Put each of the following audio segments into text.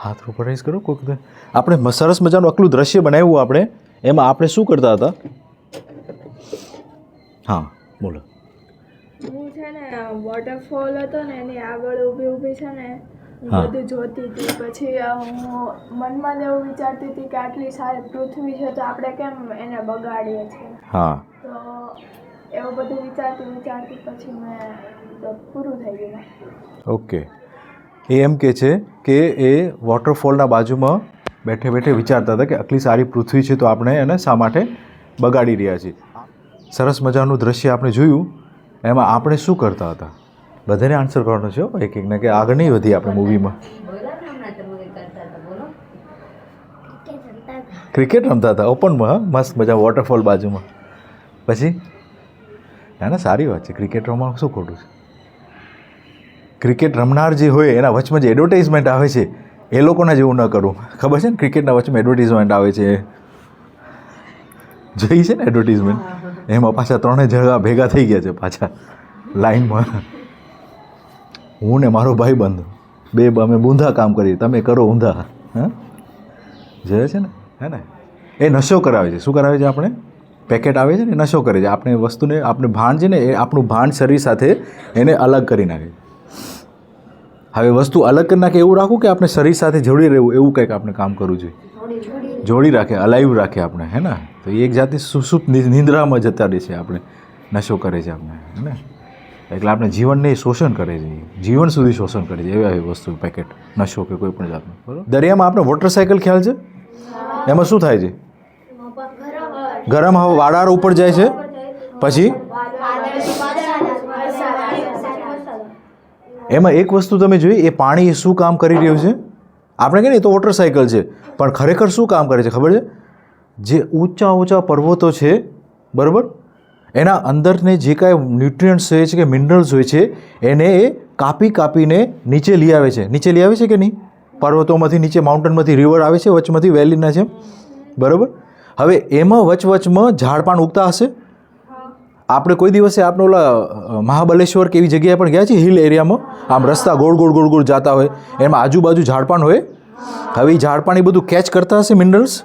હાથ ઉપર રાઈઝ કરો કોઈક આપણે સરસ મજાનું આટલું દ્રશ્ય બનાવ્યું આપણે એમાં આપણે શું કરતા હતા હા બોલો હું છે ને વોટરફોલ હતો ને એની આગળ ઊભી છે ને બધું જોતી હતી પછી હું મનમાં એવું વિચારતી હતી કે આટલી સારી પૃથ્વી છે તો આપણે કેમ એને બગાડીએ છીએ હા તો એવું બધું વિચારતી પછી મેં પૂરું થઈ ગયું ઓકે એ એમ કહે છે કે એ વોટરફોલના બાજુમાં બેઠે બેઠે વિચારતા હતા કે આટલી સારી પૃથ્વી છે તો આપણે એને શા માટે બગાડી રહ્યા છીએ સરસ મજાનું દ્રશ્ય આપણે જોયું એમાં આપણે શું કરતા હતા બધાને આન્સર કરવાનો છે એક એકને કે આગળ નહીં વધી આપણે મૂવીમાં ક્રિકેટ રમતા હતા ઓપનમાં મસ્ત મજા વોટરફોલ બાજુમાં પછી ના ના સારી વાત છે ક્રિકેટ રમવાનું શું ખોટું છે ક્રિકેટ રમનાર જે હોય એના વચમાં જે એડવર્ટાઇઝમેન્ટ આવે છે એ લોકોના જેવું ન કરવું ખબર છે ને ક્રિકેટના વચમાં એડવર્ટાઇઝમેન્ટ આવે છે જોઈ છે ને એડવર્ટાઇઝમેન્ટ એમાં પાછા ત્રણેય જણા ભેગા થઈ ગયા છે પાછા લાઈનમાં હું ને મારો ભાઈબંધ બે અમે બૂંધા કામ કરીએ તમે કરો ઊંધા હા જોયે છે ને હે ને એ નશો કરાવે છે શું કરાવે છે આપણે પેકેટ આવે છે ને નશો કરે છે આપણે વસ્તુને આપણે ભાન છે ને એ આપણું ભાન શરીર સાથે એને અલગ કરી નાખે હવે વસ્તુ અલગ કરી નાખે એવું રાખવું કે આપણે શરીર સાથે જોડી રહેવું એવું કંઈક આપણે કામ કરવું જોઈએ જોડી રાખે અલાઈવ રાખે આપણે હે ને તો એ એક જાતની સુસુપ્ત નિંદ્રામાં જતા રહે છે આપણે નશો કરે છે આપણે હે ને એટલે આપણે જીવનને શોષણ કરે છે જીવન સુધી શોષણ કરે છે એવી આવી વસ્તુ પેકેટ નશો કે કોઈ પણ જાતનું બરાબર દરિયામાં આપણે વોટરસાયકલ ખ્યાલ છે એમાં શું થાય છે ગરમ હવા વાડાર ઉપર જાય છે પછી એમાં એક વસ્તુ તમે જોઈ એ પાણી શું કામ કરી રહ્યું છે આપણે કહીએ ને એ તો વોટરસાયકલ છે પણ ખરેખર શું કામ કરે છે ખબર છે જે ઊંચા ઊંચા પર્વતો છે બરાબર એના અંદરને જે કાંઈ ન્યુટ્રિયન્ટ્સ હોય છે કે મિનરલ્સ હોય છે એને એ કાપીને નીચે લઈ આવે છે કે નહીં પર્વતોમાંથી નીચે માઉન્ટેનમાંથી રિવર આવે છે વચમાંથી વેલીના છે બરાબર હવે એમાં વચમાં ઝાડપાન ઉગતા હશે આપણે કોઈ દિવસે આપણે ઓલા મહાબલેશ્વર કે એવી જગ્યાએ પણ ગયા છીએ હિલ એરિયામાં આમ રસ્તા ગોળ ગોળ જતા હોય એમાં આજુબાજુ ઝાડપાન હોય હવે એ ઝાડપાન એ બધું કેચ કરતા હશે મિનરલ્સ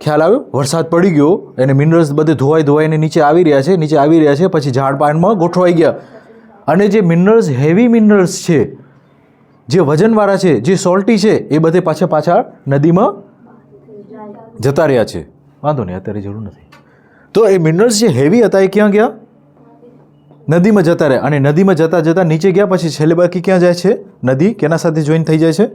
ખ્યાલ આવ્યો વરસાદ પડી ગયો એને મિનરલ્સ બધે ધોવાઈને નીચે આવી રહ્યા છે પછી ઝાડપાનમાં ગોઠવાઈ ગયા અને જે મિનરલ્સ હેવી મિનરલ્સ છે જે વજનવાળા છે જે સોલ્ટી છે એ બધે પાછા નદીમાં જતા રહ્યા છે વાંધો નહીં અત્યારે જરૂર નથી તો એ મિનરલ્સ જે હેવી હતા એ ક્યાં ગયા નદીમાં જતા રહ્યા અને નદીમાં જતાં નીચે ગયા પછી છેલ્લે બાકી ક્યાં જાય છે નદી કેના સાથે જોઈન થઈ જાય છે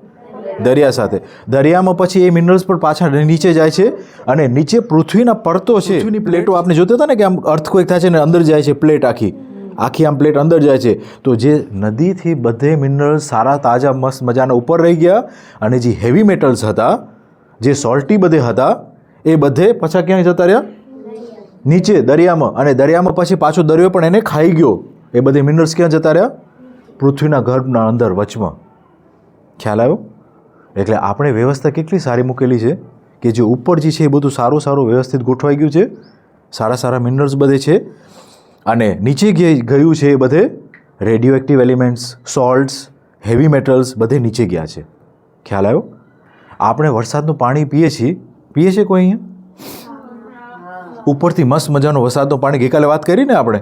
દરિયા સાથે દરિયામાં પછી એ મિનરલ્સ પણ પાછા નીચે જાય છે અને નીચે પૃથ્વીના પડતો છે પૃથ્વીની પ્લેટો આપણે જોતા હતા ને કે આમ અર્થક્વેક થાય છે ને અંદર જાય છે પ્લેટ આખી આમ પ્લેટ અંદર જાય છે તો જે નદીથી બધે મિનરલ્સ સારા તાજા મસ્ત મજાના ઉપર રહી ગયા અને જે હેવી મેટલ્સ હતા જે સોલ્ટી બધે હતા એ બધે પાછા ક્યાં જતા રહ્યા નીચે દરિયામાં અને દરિયામાં પછી પાછો દરિયો પણ એને ખાઈ ગયો એ બધે મિનરલ્સ ક્યાં જતા રહ્યા પૃથ્વીના ગર્ભના અંદર વચમાં ખ્યાલ આવ્યો એટલે આપણે વ્યવસ્થા કેટલી સારી મૂકેલી છે કે જે ઉપર જે છે એ બધું સારું વ્યવસ્થિત ગોઠવાઈ ગયું છે સારા મિનરલ્સ બધે છે અને નીચે ગયું છે એ બધે radio active elements salts heavy metals બધે નીચે ગયા છે ખ્યાલ આવ્યો આપણે વરસાદનું પાણી પીએ છીએ કોઈ અહીંયા ઉપરથી મસ્ત મજાનું વરસાદનું પાણી ગઈકાલે વાત કરી ને આપણે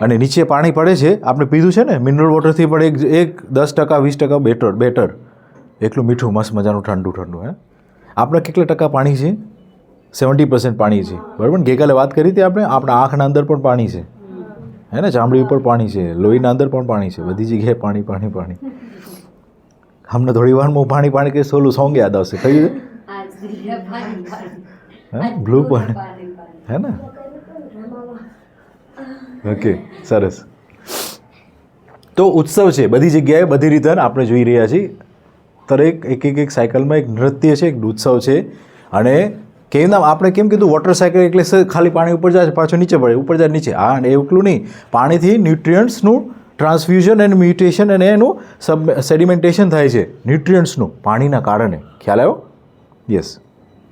અને નીચે પાણી પડે છે આપણે પીધું છે ને મિનરલ વોટરથી પણ એક 10% 20% બેટર એટલું મીઠું મસ્ત મજાનું ઠંડુ હે આપણે કેટલા ટકા પાણી છે 70% પાણી છે બરાબર ને ગઈકાલે વાત કરી હતી આપણે આપણા આંખના અંદર પણ પાણી છે હે ને ચામડી ઉપર પાણી છે લોહીના અંદર પણ પાણી છે બધી જગ્યાએ પાણી હમણાં થોડી વારમાં પાણી કે સોલું સોંગ યાદ આવશે કયું બ્લુ પાણી હે ને ઓકે સરસ તો ઉત્સવ છે બધી જગ્યાએ બધી રીતે આપણે જોઈ રહ્યા છીએ દરેક એક સાયકલમાં એક નૃત્ય છે એક ઉત્સવ છે અને કેમ નામ આપણે કેમ કીધું વોટર સાયકલ એટલે ખાલી પાણી ઉપર જાય પાછો નીચે પડે ઉપર જાય નીચે હા અને એટલું નહીં પાણીથી ન્યુટ્રિયન્ટ્સનું ટ્રાન્સફ્યુઝન અને મ્યુટેશન અને એનું સેડિમેન્ટેશન થાય છે ન્યુટ્રિયન્ટ્સનું પાણીના કારણે ખ્યાલ આવ્યો યસ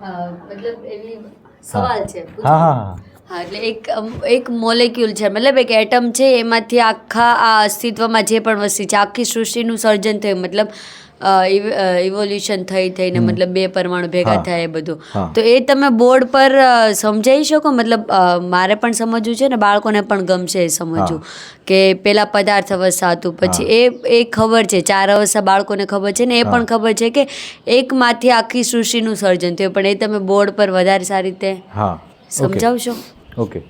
મતલબ એવી સવાલ છે હા એટલે એક મોલેક્યુલ છે મતલબ એક એટમ છે એમાંથી આખા આ અસ્તિત્વમાં જે પણ વસ્તુ છે આખી સૃષ્ટિનું સર્જન થયું મતલબ ઇવોલ્યુશન થઈને મતલબ 2 પરમાણુ ભેગા હા. થાય એ બધું હા. તો એ તમે બોર્ડ પર સમજાવી શકો મતલબ મારે પણ સમજવું છે ને બાળકોને પણ ગમશે એ સમજવું કે પેલા પદાર્થ અવસ્થા હતું પછી એ ખબર છે 4 અવસ્થા બાળકોને ખબર છે ને એ પણ ખબર છે કે એકમાંથી આખી સૃષ્ટિનું સર્જન થયું પણ એ તમે બોર્ડ પર વધારે સારી રીતે હા સમજાવશો. ઓકે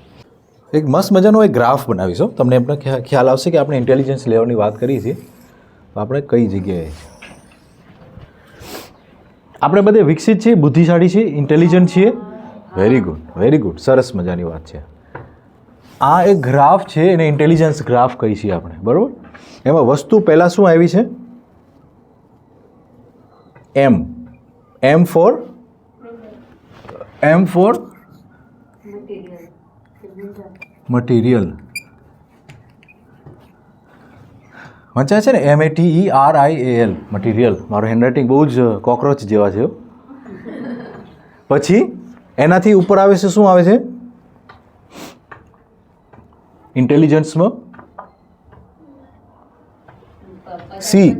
એક મસ્ત મજાનો એક ગ્રાફ બનાવીશું તમને એમને ખ્યાલ આવશે કે આપણે ઇન્ટેલિજન્સ લેવલની વાત કરી છે તો આપણે કઈ જગ્યાએ આપણે બધે વિકસિત છીએ બુદ્ધિશાળી છીએ ઇન્ટેલિજન્ટ છીએ વેરી ગુડ સરસ મજાની વાત છે. આ એક ગ્રાફ છે એને ઇન્ટેલિજન્સ ગ્રાફ કહી છીએ આપણે બરાબર. એમાં વસ્તુ પહેલાં શું આવી છે એમ ફોર મટીરિયલ વંચાય છે ને MATERIAL મટીરિયલ. મારું હેન્ડરાઇટિંગ બહુ જ કોકરોચ જેવા છે. પછી એનાથી ઉપર આવે છે શું આવે છે ઇન્ટેલિજન્સમાં સી.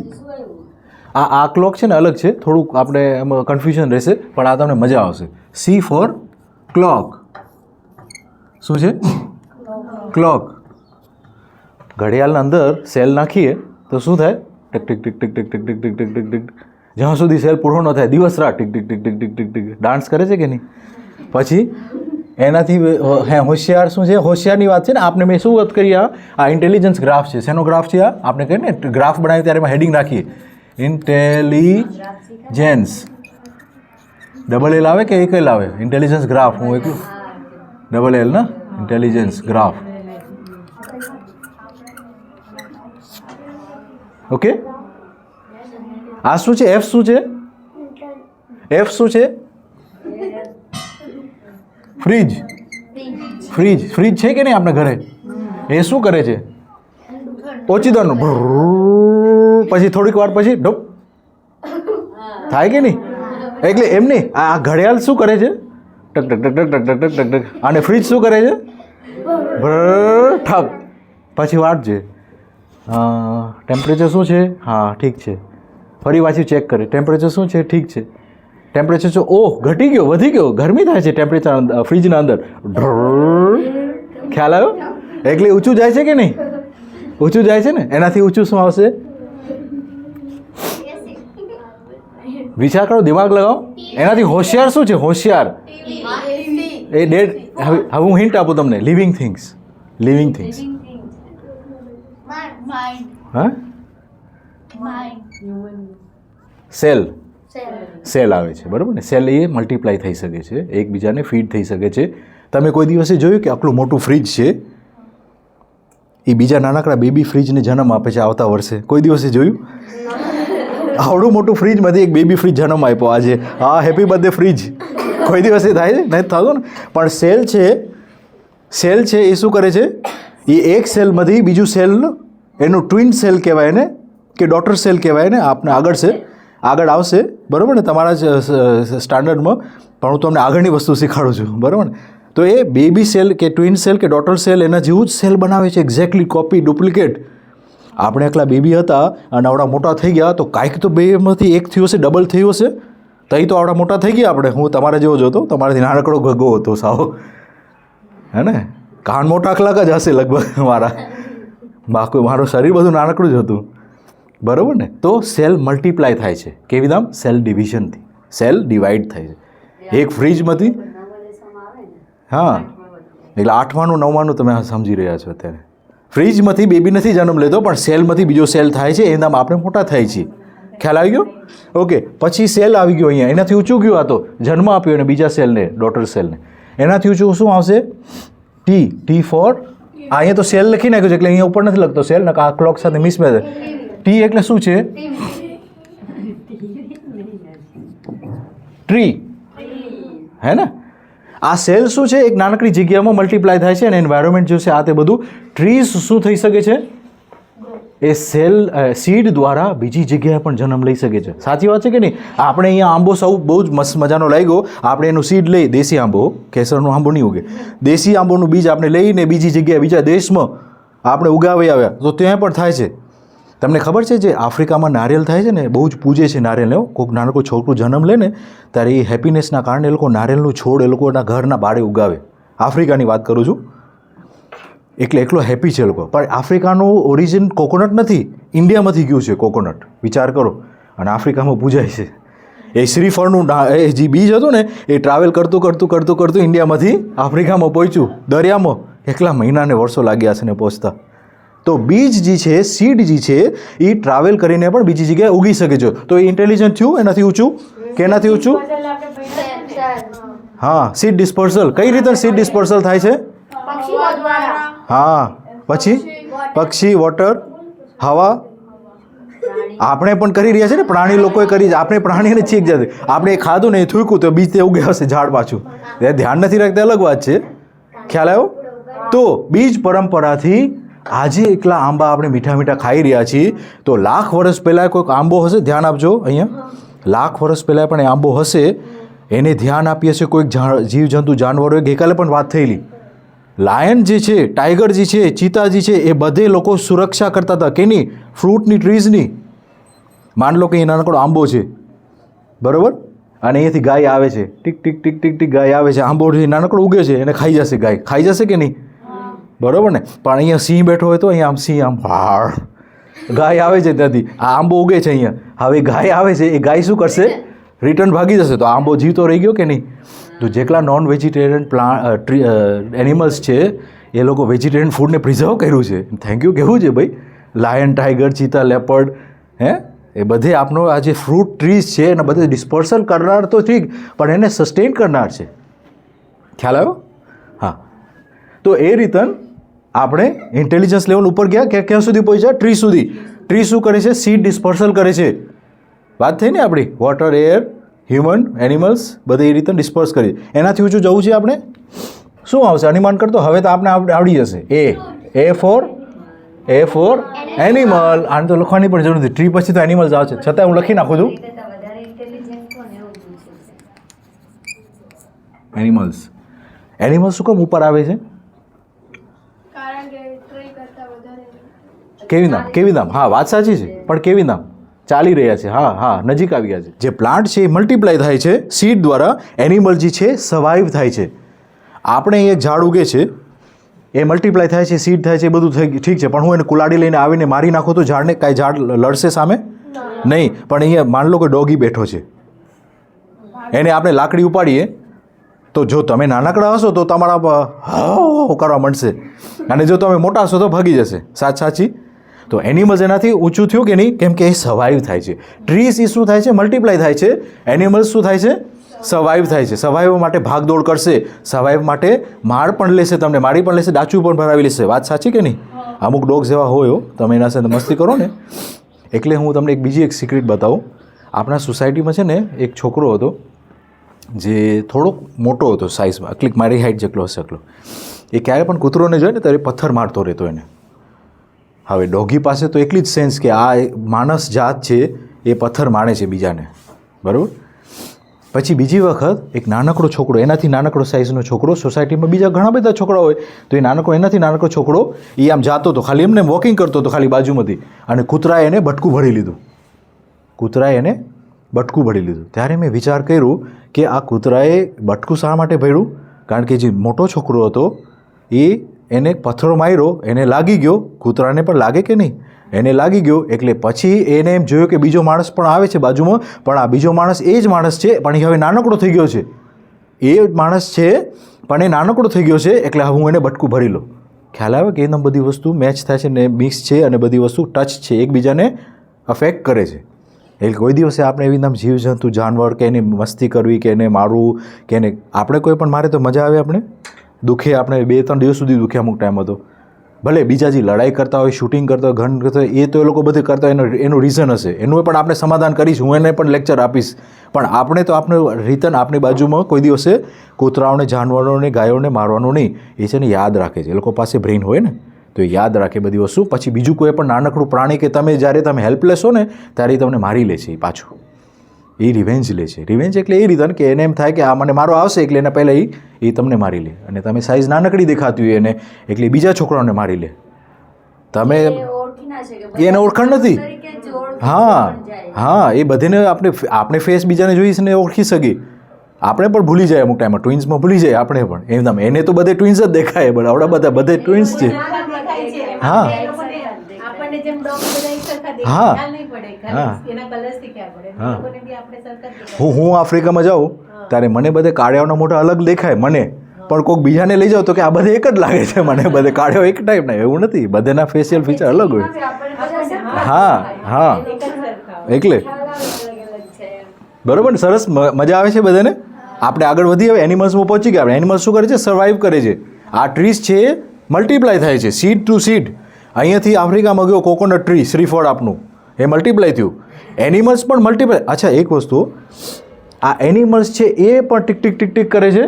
આ ક્લોક છે ને અલગ છે થોડુંક આપણે એમાં કન્ફ્યુઝન રહેશે પણ આ તમને મજા આવશે. C for clock. શું છે ક્લોક. ઘડિયાળના અંદર સેલ નાખીએ તો શું થાય ટીક ટીક ટીક ટીક ટીક ટીક ટીક ટીક ટીક ટીક જ્યાં સુધી સેલ પૂરો ન થાય દિવસ રાત ટીક ટીક ટીક ટીક ટીક ટીક ટીક ડાન્સ કરે છે કે નહીં. પછી એનાથી હોશિયાર શું છે હોશિયારની વાત છે ને આપણે મેં શું વાત કરી આ ઇન્ટેલિજન્સ ગ્રાફ છે. શેનો ગ્રાફ છે આ આપણે કહીએ ને ગ્રાફ બનાવીએ ત્યારે એમાં હેડિંગ રાખીએ ઇન્ટેલિજન્સ ડબલ એલ આવે કે એક એલ આવે ઇન્ટેલિજન્સ ગ્રાફ હું એકલું ડબલ એલ ના ઇન્ટેલિજન્સ ગ્રાફ. ઓકે આ શું છે એફ શું છે ફ્રીજ. ફ્રીજ છે કે નહીં આપણે ઘરે એ શું કરે છે ઓચિતાનું પછી થોડીક વાર પછી ઢોપ થાય કે નહીં એટલે એમ નહીં આ ઘડિયાળ શું કરે છે ટક ટક ટક ટક ટક ટક ટક ટક અને ફ્રીજ શું કરે છે ઠપ પછી વાટજે ટેમ્પરેચર શું છે હા ઠીક છે ફરી પાછું ચેક કરે ટેમ્પરેચર શું છે ઠીક છે ટેમ્પરેચર શું ઓહ ઘટી ગયો વધી ગયો ગરમી થાય છે ટેમ્પરેચર ફ્રીજના અંદર ખ્યાલ આવ્યો એટલે ઊંચું જાય છે કે નહીં ઊંચું જાય છે ને એનાથી ઊંચું શું આવશે વિચાર કરો દિમાગ લગાવો એનાથી હોશિયાર શું છે હોશિયાર એ ડેડ હવે હું હિન્ટ આપું તમને લિવિંગ થિંગ્સ હા સેલ આવે છે બરાબર ને સેલ એ મલ્ટીપ્લાય થઈ શકે છે એકબીજાને ફીડ થઈ શકે છે. તમે કોઈ દિવસે જોયું કે આટલું મોટું ફ્રીજ છે એ બીજા નાનકડા બેબી ફ્રીજને જન્મ આપે છે આવતા વર્ષે કોઈ દિવસે જોયું આવડું મોટું ફ્રીજમાંથી એક બેબી ફ્રીજ જન્મ આપ્યો આજે હા હેપી બર્થડે ફ્રીજ કોઈ દિવસે થાય છે નહીં થતો ને પણ સેલ છે એ શું કરે છે એ એક સેલમાંથી બીજું સેલ એનું ટ્વિન સેલ કહેવાય ને કે ડોટર સેલ કહેવાય ને આપણે આગળ આવશે બરાબર ને તમારા જ સ્ટાન્ડર્ડમાં પણ હું તમને આગળની વસ્તુ શીખવાડું છું બરાબર ને. તો એ બેબી સેલ કે ટ્વિન સેલ કે ડોટર સેલ એના જેવું જ સેલ બનાવે છે એક્ઝેક્ટલી કોપી ડુપ્લિકેટ. આપણે એકલા બેબી હતા અને આવડા મોટા થઈ ગયા તો કાંઈક તો બેમાંથી એક થયું હશે ડબલ થયું હશે તઈ તો આવડા મોટા થઈ ગયા આપણે. હું તમારા જેવો જ હતો તમારાથી નાનકડો ગગો હતો સાવ હે ને કાન મોટા કલાક જ હશે લગભગ મારું શરીર બધું નાનકડું જ હતું બરાબર ને. તો સેલ મલ્ટીપ્લાય થાય છે કેવી દામ સેલ ડિવિઝનથી સેલ ડિવાઈડ થાય છે એક ફ્રીજમાંથી હા એટલે 8માનું 9માનું તમે સમજી રહ્યા છો અત્યારે. ફ્રીજમાંથી બેબી નથી જન્મ લેતો પણ સેલમાંથી બીજો સેલ થાય છે એના આપણે મોટા થાય છે ખ્યાલ આવી ગયો ઓકે. પછી સેલ આવી ગયો અહીંયા એનાથી ઊંચું ગયું આ તો જન્મ આપ્યો એને બીજા સેલને ડોટર સેલને એનાથી ઊંચું શું આવશે ટી ફોર અહીંયા તો સેલ લખી નાખ્યું છે એટલે અહીંયા ઉપર નથી લખતો સેલ ને આ ક્લોક સાથે મિસમેચ ટી એટલે શું છે ટ્રી હે ને. આ સેલ શું છે એક નાનકડી જગ્યામાં મલ્ટીપ્લાય થાય છે અને એન્વાયરમેન્ટ જે છે આ તે બધું ટ્રીઝ શું થઈ શકે છે એ સીડ દ્વારા બીજી જગ્યાએ પણ જન્મ લઈ શકે છે. સાચી વાત છે કે નહીં. આપણે અહીંયા આંબો સૌ બહુ જ મસ્ત મજાનો લાગ્યો આપણે એનું સીડ લઈ દેશી આંબો કેસરનો આંબો નહીં ઉગે દેશી આંબોનું બીજ આપણે લઈને બીજી જગ્યાએ બીજા દેશમાં આપણે ઉગાવી આવ્યા તો ત્યાં પણ થાય છે તમને ખબર છે જે આફ્રિકામાં નારિયેલ થાય છે ને બહુ જ પૂજે છે નારિયેલને. કોઈક નાનકડું છોકરું જન્મ લે ને ત્યારે એ હેપીનેસના કારણે એ લોકો નારિયેલનું છોડ એ લોકોના ઘરના બાળે ઉગાવે. આફ્રિકાની વાત કરું છું. એટલે એટલો હેપી છે એ લોકો. પણ આફ્રિકાનું ઓરિજિન કોકોનટ નથી, ઇન્ડિયામાંથી ગયું છે કોકોનટ. વિચાર કરો. અને આફ્રિકામાં પૂજાય છે. એ શ્રીફળનું એ જે બીજ હતું ને એ ટ્રાવેલ કરતું ઇન્ડિયામાંથી આફ્રિકામાં પહોંચ્યું દરિયામાં. એકલા મહિનાને વર્ષો લાગ્યા છે ને પહોંચતા. તો બીજ જે છે, સીડ જે છે એ ટ્રાવેલ કરીને પણ બીજી જગ્યાએ ઉગી શકે છે. તો એ ઇન્ટેલિજન્ટ થયું એનાથી ઊંચું કે એનાથી ઊંચું? હા, સીડ ડિસ્પર્સલ. કઈ રીતે સીડ ડિસ્પર્સલ થાય છે? હા, પછી પક્ષી, વોટર, હવા. આપણે પણ કરી રહ્યા છે ને, પ્રાણી લોકોએ કરી. આપણે પ્રાણીને ચીક જશે, આપણે એ ખાધું ને એ થૂક્યું તો બીજ તે ઉગે હશે ઝાડ પાછું. એ ધ્યાન નથી રાખતા, અલગ વાત છે. ખ્યાલ આવ્યો? તો બીજ પરંપરાથી આજે એકલા આંબા આપણે મીઠા મીઠા ખાઈ રહ્યા છીએ. તો લાખ વર્ષ પહેલાં કોઈક આંબો હશે, ધ્યાન આપજો અહીંયા, લાખ વર્ષ પહેલાં પણ એ આંબો હશે, એને ધ્યાન આપીએ છીએ કોઈક જીવજંતુ જાનવરોએ. ગઈકાલે પણ વાત થયેલી, લાયન જે છે, ટાઈગર જે છે, ચીતા જે છે, એ બધે લોકો સુરક્ષા કરતા હતા. કેની? ફ્રૂટની, ટ્રીઝની. માન લો કે એ નાનકડો આંબો છે, બરાબર, અને અહીંયાથી ગાય આવે છે, ટીક ટીક ટીક ટીક ટીક ગાય આવે છે, આંબો નાનકડો ઉગે છે, એને ખાઈ જશે ગાય. ખાઈ જશે કે નહીં? બરાબર ને? પણ અહીંયા સિંહ બેઠો હોય તો અહીંયા આમ સિંહ આમ હાડ ગાય આવે છે ત્યાંથી, આ આંબો ઉગે છે અહીંયા. હવે ગાય આવે છે, એ ગાય શું કરશે? રિટર્ન ભાગી જશે. તો આંબો જીવતો રહી ગયો કે નહીં? તો જેટલા નોન વેજીટેરિયન એનિમલ્સ છે એ લોકો વેજીટેરિયન ફૂડને પ્રિઝર્વ કર્યું છે. થેન્ક યુ કહેવું છે ભાઈ. લાયન, ટાઈગર, ચીતા, લેપર્ડ, એ બધે આપણો આ જે ફ્રૂટ ટ્રીઝ છે એને બધે ડિસ્પર્સલ કરનાર તો ઠીક, પણ એને સસ્ટેન કરનાર છે. ખ્યાલ આવ્યો? હા. તો એ રીતે આપણે ઇન્ટેલિજન્સ લેવલ ઉપર ગયા કે ક્યાં સુધી પહોંચ્યા? ટ્રી સુધી. ટ્રી શું કરે છે? સીડ ડિસ્પર્સલ કરે છે. વાત થઈ ને આપણી, વોટર, એર, હ્યુમન, એનિમલ્સ બધે એ રીતે ડિસ્પર્સ કરી. એનાથી ઊંચું જવું છે આપણે. શું આવશે? અનુમાન કરતો. હવે તો આપણે આવડી જશે. એ ફોર એનિમલ. આને તો લખવાની પણ જરૂર નથી. ટ્રી પછી તો એનિમલ્સ આવશે, છતાં હું લખી નાખું છું એનિમલ્સ. એનિમલ્સ શું કામ ઉપર આવે છે? કેવી નામ? હા, વાત સાચી છે, પણ કેવી નામ ચાલી રહ્યા છે. હા, નજીક આવી ગયા છે. જે પ્લાન્ટ છે એ મલ્ટીપ્લાય થાય છે સીડ દ્વારા. એનિમલ જે છે સર્વાઈવ થાય છે. આપણે અહીં એક ઝાડ ઉગે છે, એ મલ્ટીપ્લાય થાય છે, સીડ થાય છે, એ બધું ઠીક છે, પણ હું એને કુલાડી લઈને આવીને મારી નાખું તો ઝાડને કાંઈ ઝાડ લડશે સામે? નહીં. પણ અહીંયા માન લો કે ડોગી બેઠો છે, એને આપણે લાકડી ઉપાડીએ તો જો તમે નાનકડા હશો તો તમારા કરવા માંડશે, અને જો તમે મોટા હશો તો ભાગી જશે. સાચી? તો એનિમલ્સ એનાથી ઊંચું થયું કે નહીં? કેમ કે એ સર્વાઈવ થાય છે. ટ્રીઝ એ શું થાય છે? મલ્ટીપ્લાય થાય છે. એનિમલ્સ શું થાય છે? સર્વાઈવ થાય છે. સર્વાઈવ માટે ભાગદોડ કરશે, સર્વાઈવ માટે માર પણ લેશે, તમને મારી પણ લેશે, ડાચું પણ ભરાવી લેશે. વાત સાચી કે નહીં? અમુક ડોગ્સ એવા હોય, તમે એના સાથે મસ્તી કરો ને. એટલે હું તમને બીજી એક સિક્રેટ બતાવું. આપણા સોસાયટીમાં છે ને એક છોકરો હતો જે થોડોક મોટો હતો સાઇઝમાં, ક્લિક મારી હાઇટ જેટલો હશે એટલો. એ ક્યારે પણ કૂતરોને જોઈએ ને ત્યારે પથ્થર મારતો રહેતો એને. હવે ડોગી પાસે તો એટલી જ સેન્સ કે આ માણસ જાત છે એ પથ્થર માણે છે બીજાને, બરાબર. પછી બીજી વખત એક નાનકડો છોકરો, એનાથી નાનકડો સાઇઝનો છોકરો, સોસાયટીમાં બીજા ઘણા બધા છોકરા હોય તો એ એનાથી નાનકડો છોકરો એ આમ જાતો હતો, ખાલી એમને વોકિંગ કરતો હતો ખાલી બાજુમાંથી, અને કૂતરાએ એને બટકું ભરી લીધું. ત્યારે મેં વિચાર કર્યું કે આ કૂતરાએ બટકું શા માટે ભર્યું? કારણ કે જે મોટો છોકરો હતો એને પથ્થરો માર્યો, એને લાગી ગયો. કૂતરાને પણ લાગે કે નહીં? એને લાગી ગયો. એટલે પછી એને એમ જોયું કે બીજો માણસ પણ આવે છે બાજુમાં, પણ આ બીજો માણસ એ જ માણસ છે, પણ એ હવે નાનકડો થઈ ગયો છે. એ માણસ છે પણ એ નાનકડો થઈ ગયો છે, એટલે હું એને બટકું ભરી લઉં. ખ્યાલ આવે કે એમ બધી વસ્તુ મેચ થાય છે ને મિક્સ છે, અને બધી વસ્તુ ટચ છે, એકબીજાને અફેક્ટ કરે છે. એટલે કોઈ દિવસે આપણે એવી નામ જીવજંતુ, જાનવર, કે એની મસ્તી કરવી, કે એને મારવું, કે એને આપણે કોઈ પણ મારે તો મજા આવે, આપણે દુઃખે, આપણે 2-3 દિવસ સુધી દુઃખે અમુક ટાઈમ હતો. ભલે બીજા જે લડાઈ કરતા હોય, શૂટિંગ કરતા હોય, ગન કરતા હોય, એ તો એ લોકો બધું કરતા હોય, એનું રીઝન હશે, એનું પણ આપણે સમાધાન કરીશું, હું એને પણ લેક્ચર આપીશ. પણ આપણે તો આપણે રીતન આપણી બાજુમાં કોઈ દિવસે કૂતરાઓને, જાનવરોને, ગાયોને મારવાનું નહીં. એ છે ને યાદ રાખે છે, એ લોકો પાસે બ્રેઇન હોય ને, તો એ યાદ રાખે બધી વસ્તુ. પછી બીજું કોઈ પણ નાનકડું પ્રાણી કે જ્યારે તમે હેલ્પલેસ હો ને ત્યારે એ તમને મારી લે છે, એ પાછું એ રિવેન્જ લે છે. રિવેન્જ એટલે એ રીતે કે એને એમ થાય કે આ મને મારો આવશે, એટલે એના પહેલાં એ તમને મારી લે, અને તમે સાઇઝ નાનકડી દેખાતી હોય એને, એટલે બીજા છોકરાઓને મારી લે. તમે એને ઓળખાણ નથી હા એ બધીને આપણે ફેસ બીજાને જોઈને ઓળખી શકીએ. આપણે પણ ભૂલી જાય અમુક ટાઈમમાં ટ્વિન્સમાં ભૂલી જાય આપણે પણ એકદમ. એને તો બધે ટ્વિન્સ જ દેખાય પણ આવડા બધે ટ્વિન્સ છે. હા હું આફ્રિકામાં જાઉં ત્યારે મને બધે કાળિયાઓના મોઢા અલગ દેખાય મને, પણ કોઈક બીજાને લઈ જાઓ તો કે આ બધે એક જ લાગે છે મને, બધે કાળિયાઓ એક ટાઈપના. એવું નથી, બધાના ફેશિયલ ફીચર અલગ હોય. હા એટલે બરોબર ને, સરસ મજા આવે છે બધાને. આપણે આગળ વધી હવે એનિમલ્સમાં પહોંચી ગયા. આપણે એનિમલ્સ શું કરે છે? સર્વાઈવ કરે છે. આ ટ્રીઝ છે એ મલ્ટીપ્લાય થાય છે સીડ ટુ સીડ. અહીંયાથી આફ્રિકામાં ગયો કોકોનટ ટ્રી, શ્રીફળ આપનું, એ મલ્ટીપ્લાય થયું. એનિમલ્સ પણ મલ્ટીપ્લાય. અચ્છા એક વસ્તુ, આ એનિમલ્સ છે એ પણ ટીક ટીક ટીક ટીક કરે છે.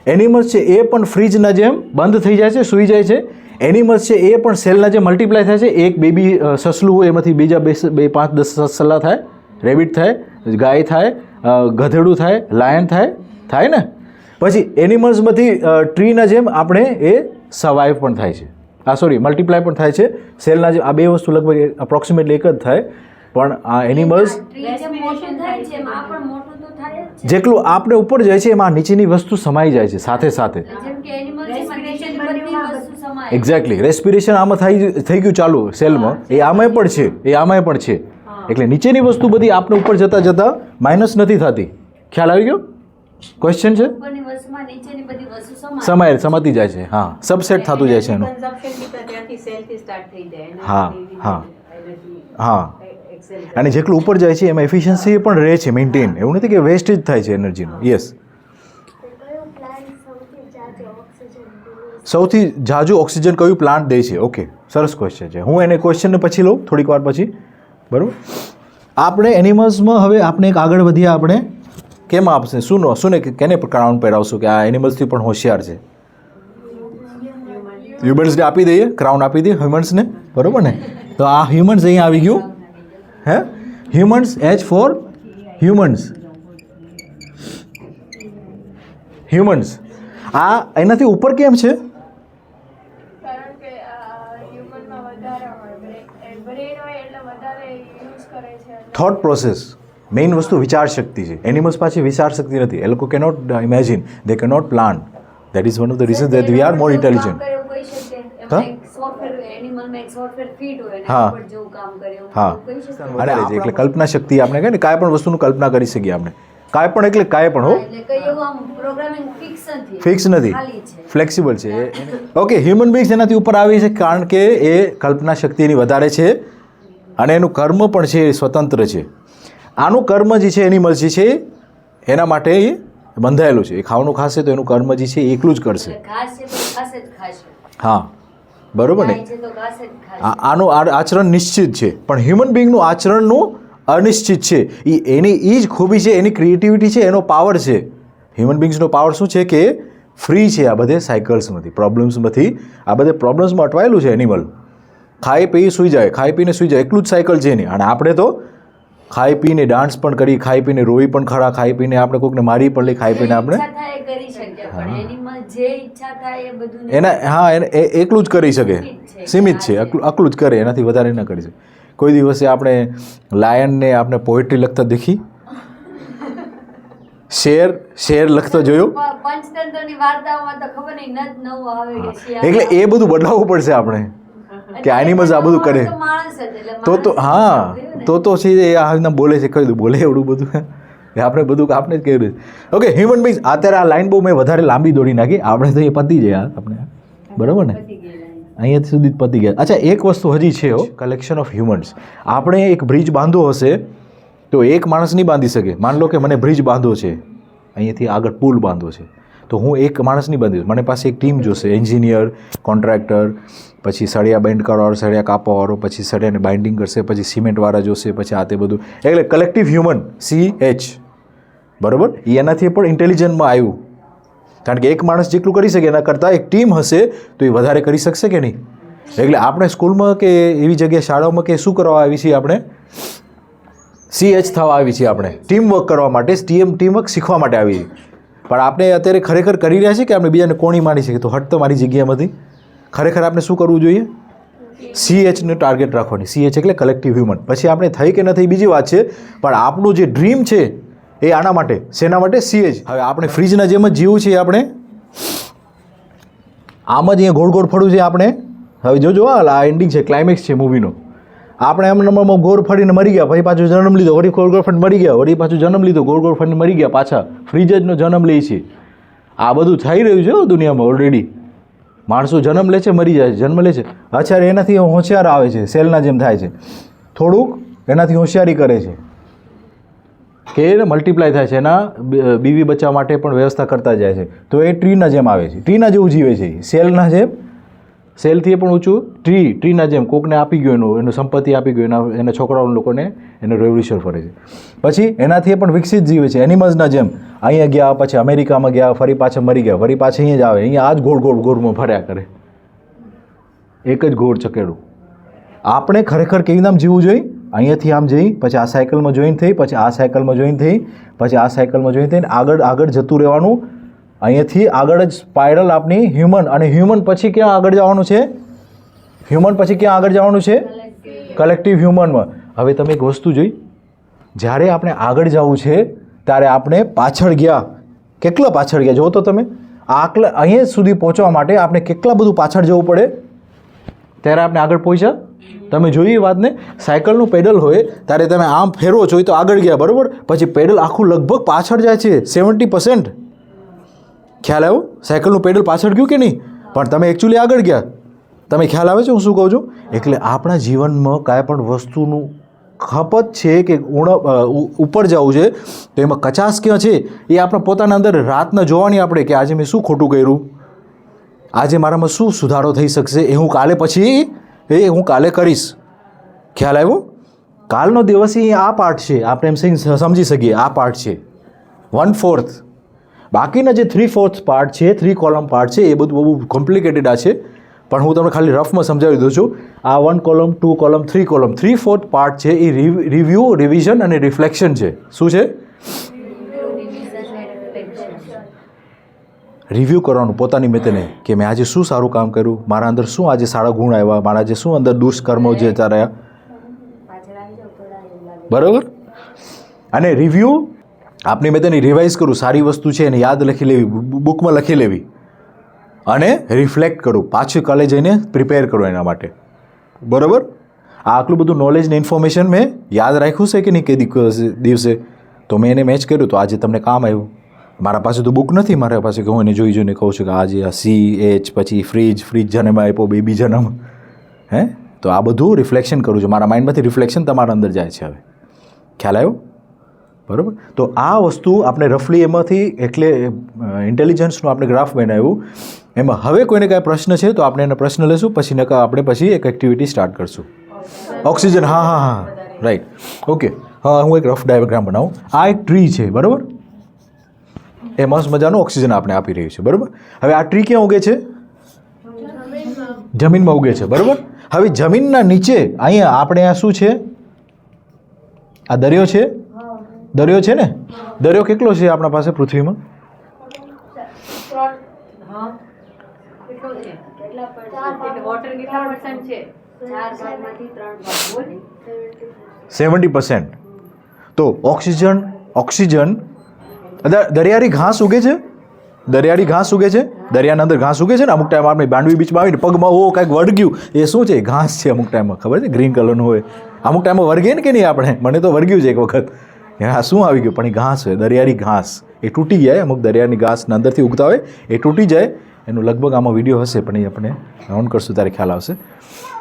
એનિમલ્સ છે એ પણ ફ્રીજના જેમ બંધ થઈ જાય છે, સૂઈ જાય છે. એનિમલ્સ છે એ પણ સેલના જેમ મલ્ટીપ્લાય થાય છે. એક બેબી સસલું હોય એમાંથી બીજા 2, 5, 10 સસલા થાય, રેબિટ થાય, ગાય થાય, ગધેડું થાય, લાયન થાય ને. પછી એનિમલ્સમાંથી ટ્રીના જેમ આપણે એ સર્વાઈવ પણ થાય છે. સોરી, મલ્ટીપ્લાય પણ થાય છે સેલના જેમ. આ બે વસ્તુ લગભગ એપ્રોક્સિમેટલી એક જ થાય. પણ આ એનિમલ્સ જેટલું આપણે ઉપર જાય છે એમાં નીચેની વસ્તુ સમાઈ જાય છે સાથે સાથે. એક્ઝેક્ટલી, રેસ્પિરેશન આમાં થઈ ગયું ચાલુ સેલમાં, એ આમાંય પણ છે. એટલે નીચેની વસ્તુ બધી આપણે ઉપર જતા માઇનસ નથી થતી. ખ્યાલ આવી ગયો? ક્વેશ્ચન છે? સમાતી જાય છે. હા, સબસેટ થતું જાય છે એનું. હા અને જેટલું ઉપર જાય છે એમાં એફિશિયન્સી પણ રહે છે મેન્ટેન. એવું નથી કે વેસ્ટેજ થાય છે એનર્જીનું. યસ. સૌથી ઝાઝુ ઓક્સિજન કયું પ્લાન્ટ દે છે? ઓકે, સરસ ક્વેશ્ચન છે. હું એને ક્વેશ્ચનને પછી લઉં થોડીક વાર પછી. બરાબર. આપણે એનિમલ્સમાં હવે આપણે એક આગળ વધીએ. આપણે કેમ આપશે? શું ને કેને ક્રાઉન પહેરાવશું કે આ એનિમલ્સથી પણ હોશિયાર છે? હ્યુમન્સને આપી દઈએ, ક્રાઉન આપી દઈએ હ્યુમન્સને. બરાબર ને? તો આ હ્યુમન્સ અહીંયા આવી ગયું. હે, humans, H for humans. Humans આ એનાથી ઉપર કેમ છે? કારણ કે હ્યુમનમાં વધારે બ્રેન હોય એટલે વધારે યુઝ કરે છે. થોટ પ્રોસેસ મેઇન વસ્તુ વિચાર શક્તિ છે. એનિમલ્સ પાછી વિચાર શક્તિ નથી. એ લોકો cannot imagine, they cannot plan. That is one of the reason that we are more intelligent. અને એટલે કલ્પના શક્તિ આપણે કહીએ ને, કાંઈ પણ વસ્તુનું કલ્પના કરી શકીએ આપણે. કાંઈ પણ એટલે કાંઈ પણ હો, ફિક્સ નથી, ફ્લેક્સિબલ છે. ઓકે, હ્યુમન બીંગ્સ એનાથી ઉપર આવી છે કારણ કે એ કલ્પના શક્તિ એની વધારે છે અને એનું કર્મ પણ છે એ સ્વતંત્ર છે. આનું કર્મ જે છે એનિમલ્સ જે છે એના માટે એ બંધાયેલું છે. એ ખાવાનું ખાશે તો એનું કર્મ જે છે એ એકલું જ કરશે. હા, બરોબર ને? આનું આચરણ નિશ્ચિત છે, પણ હ્યુમન બીંગનું આચરણનું અનિશ્ચિત છે. એની એ જ ખૂબી છે, એની ક્રિએટિવિટી છે, એનો પાવર છે. હ્યુમન બીંગ્સનો પાવર શું છે કે ફ્રી છે આ બધે સાયકલ્સમાંથી, પ્રોબ્લેમ્સમાંથી. આ બધે પ્રોબ્લેમ્સમાં અટવાયેલું છે એનિમલ. ખાઈ પી સૂઈ જાય, ખાઈ પીને સૂઈ જાય, એટલું જ સાયકલ છે એની. અને આપણે તો ખાઈ પીને ડાન્સ પણ કરી, ખાઈ પીને રોઈ પણ ખરા, ખાઈ પીને આપણે કોઈકને મારી પણ લઈ, ખાઈ પીને આપણે એને એકલું જ કરી શકે, સીમિત છે, એકલું જ કરે, એનાથી વધારે ન કરી શકે. કોઈ દિવસે આપણે લાયનને આપણે પોએટ્રી લખતા દેખી? શેર લખતો જોયો? એટલે એ બધું બદલાવવું પડશે આપણે કે એનિમલ્સ આ બધું કરે તો હા તો છે એ આ રીતના બોલે છે. કહી દઉં બોલે એવડું બધું આપણે જ કહ્યું. Okay, human beings. અત્યારે આ લાઈન બહુ મેં વધારે લાંબી દોડી નાખી. આપણે તો એ પતી જાય આપણે, બરાબર ને? અહીંયા સુધી જ પતી ગયા. અચ્છા, એક વસ્તુ હજી છે, કલેક્શન ઓફ હ્યુમન્સ. આપણે એક બ્રિજ બાંધવો હશે તો એક માણસ નહીં બાંધી શકે. માન લો કે મને બ્રિજ બાંધવો છે, અહીંયાથી આગળ પુલ બાંધવો છે, તો હું એક માણસ નહીં બાંધીશ. મને પાસે એક ટીમ જોશે, એન્જિનિયર, કોન્ટ્રાક્ટર, પછી સળિયા બેન્ડ કરવાવાળો, સળિયા કાપવાવાળો, પછી સળિયાને બાઇન્ડિંગ કરશે, પછી સિમેન્ટવાળા જોશે, પછી આ તે બધું. એટલે કલેક્ટિવ હ્યુમન, CH, બરાબર? એનાથી પણ ઇન્ટેલિજન્ટમાં આવ્યું. કારણ કે એક માણસ જેટલું કરી શકે એના કરતાં એક ટીમ હશે તો એ વધારે કરી શકશે કે નહીં? એટલે આપણે સ્કૂલમાં કે એવી જગ્યાએ શાળાઓમાં કે શું કરવા આવી છીએ? આપણે CH થવા આવી છીએ. આપણે ટીમવર્ક કરવા માટે, ટીમવર્ક શીખવા માટે આવી છીએ. પણ આપણે અત્યારે ખરેખર કરી રહ્યા છીએ કે આપણે બીજાને કોણી મારી શકીએ? તો હટ તો મારી જગ્યામાંથી. ખરેખર આપણે શું કરવું જોઈએ? CHને ટાર્ગેટ રાખવાની. CH એટલે કલેક્ટિવ હ્યુમન. પછી આપણે થઈ કે ન થઈ બીજી વાત છે, પણ આપણું જે ડ્રીમ છે એ આના માટે, શેના માટે? CH. હવે આપણે ફ્રીજના જેમ જ જીવું છે, આપણે આમ જ અહીંયા ગોળ ગોળ ફરવું છે આપણે. હવે જોજો આ એન્ડિંગ છે, ક્લાઇમેક્સ છે મૂવીનો. આપણે એમ ગોળ ફરીને મરી ગયા, પછી પાછું જન્મ લીધો, વળી ગોળ ગોળ ફરીને મરી ગયા, વળી પાછું જન્મ લીધો, ગોળ ગોળ ફરીને મરી ગયા, પાછા ફ્રીજ જનો જન્મ લે છે. આ બધું થઈ રહ્યું છે દુનિયામાં ઓલરેડી. માણસો જન્મ લે છે, મરી જાય છે, જન્મ લે છે. અચ્છા, એનાથી હોશિયાર આવે છે, સેલના જેમ થાય છે, થોડુંક એનાથી હોશિયારી કરે છે કે મલ્ટીપ્લાય થાય છે, એના બીવી બચ્ચા માટે પણ વ્યવસ્થા કરતા જાય છે. તો એ ટ્રીના જેમ આવે છે, ટ્રીના જેવું જીવે છે, સેલના જેમ, સેલથી પણ ઊંચું ટ્રીના જેમ. કોકને આપી ગયો એનું સંપત્તિ આપી ગયો, એના છોકરાઓ લોકોને એનું રેવલ્યુશન ફરે છે. પછી એનાથી પણ વિકસિત જીવે છે, એનિમલ્સના જેમ. અહીંયા ગયા, પછી અમેરિકામાં ગયા, ફરી પાછા મરી ગયા, ફરી પાછા અહીંયા જ આવે, અહીંયા આ જ ગોળ ગોળ ગોળમાં ફર્યા કરે, એક જ ગોળ ચકેડું. આપણે ખરેખર કેવી નામ જીવવું જોઈએ? અહીંયાથી આમ જઈ, પછી આ સાયકલમાં જોઈન થઈ, પછી આ સાયકલમાં જોઈન થઈ, પછી આ સાયકલમાં જોઈન થઈને આગળ આગળ જતું રહેવાનું. અહીંયાથી આગળ જ સ્પાઇરલ આપણી હ્યુમન, અને હ્યુમન પછી ક્યાં આગળ જવાનું છે? હ્યુમન પછી ક્યાં આગળ જવાનું છે? કલેક્ટિવ હ્યુમનમાં. હવે તમે એક વસ્તુ જોઈ, જ્યારે આપણે આગળ જવું છે ત્યારે આપણે પાછળ ગયા, કેટલા પાછળ ગયા જો તો તમે. અહીંયા સુધી પહોંચવા માટે આપણે કેટલા બધું પાછળ જવું પડે, ત્યારે આપણે આગળ પહોંચ્યા. તમે જોઈએ વાતને, સાયકલનું પેડલ હોય ત્યારે તમે આમ ફેરવો છો તો આગળ ગયા, બરાબર. પછી પેડલ આખું લગભગ પાછળ જાય છે, 70%. ખ્યાલ આવ્યો? સાયકલનું પેડલ પાછળ ગયું કે નહીં, પણ તમે એકચ્યુઅલી આગળ ગયા. તમે ખ્યાલ આવે છે હું શું કહું છું? એટલે આપણા જીવનમાં કાંઈ પણ વસ્તુનું ખપત છે કે ઉપર જવું છે, તો એમાં કચાશ ક્યાં છે એ આપણે પોતાના અંદર રાતના જોવાની, આપણે કે આજે મેં શું ખોટું કર્યું, આજે મારામાં શું સુધારો થઈ શકશે, એ હું કાલે હું કાલે કરીશ. ખ્યાલ આવ્યો? કાલનો દિવસ એ આ પાર્ટ છે, આપણે એમ સમજી શકીએ આ પાર્ટ છે 1/4. બાકીના જે 3/4 પાર્ટ છે, 3 કોલમ પાર્ટ છે, એ બધું બહુ કોમ્પ્લિકેટેડ આ છે, પણ હું તમને ખાલી રફમાં સમજાવી દઉં છું. આ 1 કોલમ, 2 કોલમ, 3 કોલમ, 3/4 પાર્ટ છે એ રિવ્યૂ, રિવિઝન અને રિફ્લેક્શન છે. શું છે? રિવ્યૂ કરવાનું પોતાની મેતને, કે મેં આજે શું સારું કામ કર્યું, મારા અંદર શું આજે સારા ગુણ આવ્યા, મારા આજે શું અંદર દુષ્કર્મો જે રહ્યા, બરાબર. અને રિવ્યૂ આપણી મેતને રિવાઇઝ કરું, સારી વસ્તુ છે એને યાદ લખી લેવી, બુકમાં લખી લેવી, અને રિફ્લેક્ટ કરું, પાછું કાલે જઈને પ્રિપેર કરું એના માટે, બરાબર. આ આટલું બધું નોલેજ ને ઇન્ફોર્મેશન મેં યાદ રાખ્યું છે કે નહીં કે દિવસે, તો મેં એને મેચ કર્યું, તો આજે તમને કામ આવ્યું. મારા પાસે તો બુક નથી, મારા પાસે કે હું એને જોઈ જોઈને કહું છું કે આજે આ CH, પછી ફ્રીજ જન્મ આપ્યો, બેબી જન્મ, હે. તો આ બધું રિફ્લેક્શન કરું છું, મારા માઇન્ડમાંથી રિફ્લેક્શન તમારા અંદર જાય છે. હવે ખ્યાલ આવ્યો? બરાબર. તો આ વસ્તુ આપણે રફલી એમાંથી, એટલે ઇન્ટેલિજન્સનું આપણે ગ્રાફ બનાવ્યું. એમાં હવે કોઈને કાંઈ પ્રશ્ન છે તો આપણે એને પ્રશ્ન લેશું, પછી આપણે પછી એક એક્ટિવિટી સ્ટાર્ટ કરશું. ઓક્સિજન, હા, રાઈટ, ઓકે. હા, હું એક રફ ડાયાગ્રામ બનાવું. આ એક ટ્રી છે, બરાબર. એ મસ્ત મજાનું ઓક્સિજન આપણે આપી રહ્યું છે, બરાબર. હવે આ ટ્રી ક્યાં ઉગે છે? જમીનમાં ઉગે છે, બરાબર. હવે જમીનના નીચે અહીંયા આપણે આ શું છે? આ દરિયો છે, દરિયો છે ને. દરિયો કેટલો છે આપણા પાસે પૃથ્વીમાં? 70%. તો ઓક્સિજન દરિયાની ઘાસ ઉગે છે, દરિયાની ઘાસ ઉગે છે, દરિયાના અંદર ઘાસ ઉગે છે ને. અમુક ટાઈમ આપણે માંડવી બીચમાં આવીને પગમાં કાંઈક વળગ્યું, એ શું છે? ઘાસ છે. અમુક ટાઈમમાં ખબર છે, ગ્રીન કલરનું હોય. અમુક ટાઈમમાં વળગે ને કે નહીં આપણે, મને તો વળગ્યું છે એક વખત. હા, શું આવી ગયું? પણ એ ઘાસ હોય, દરિયાની ઘાસ. એ તૂટી જાય, અમુક દરિયાની ઘાસના અંદરથી ઉગતા હોય, એ તૂટી જાય. એનું લગભગ આમાં વિડીયો હશે, પણ એ આપણે ઓન કરશું ત્યારે ખ્યાલ આવશે.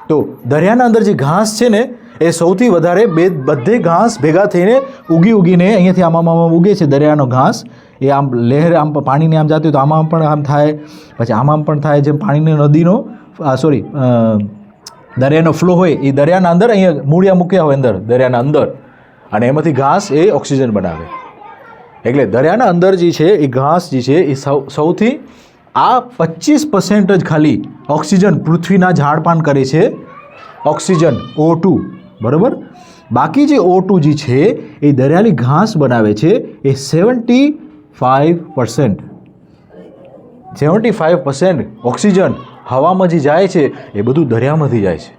તો દરિયાના અંદર જે ઘાસ છે ને, એ સૌથી વધારે બધે ઘાસ ભેગા થઈને ઉગીને અહીંયાથી આમાં ઉગે છે. દરિયાનો ઘાસ એ આમ લહેર, આમ પાણીને આમ જતી હોય તો આમાં પણ આમ થાય, પછી આમાં પણ થાય. જેમ પાણીની નદીનો દરિયાનો ફ્લો હોય, એ દરિયાના અંદર અહીંયા મૂળિયા મૂક્યા હોય અંદર દરિયાના અંદર, અને એમાંથી ઘાસ એ ઓક્સિજન બનાવે. એટલે દરિયાના અંદર જે છે એ ઘાસ જે છે એ સૌથી, આ 25% જ ખાલી ઓક્સિજન પૃથ્વીના ઝાડપાન કરે છે, ઓક્સિજન O2, બરાબર. બાકી જે O2 જે છે એ દરિયાની ઘાસ બનાવે છે, એ 75%. 75% ઓક્સિજન હવામાં જે જાય છે એ બધું દરિયામાંથી જાય છે.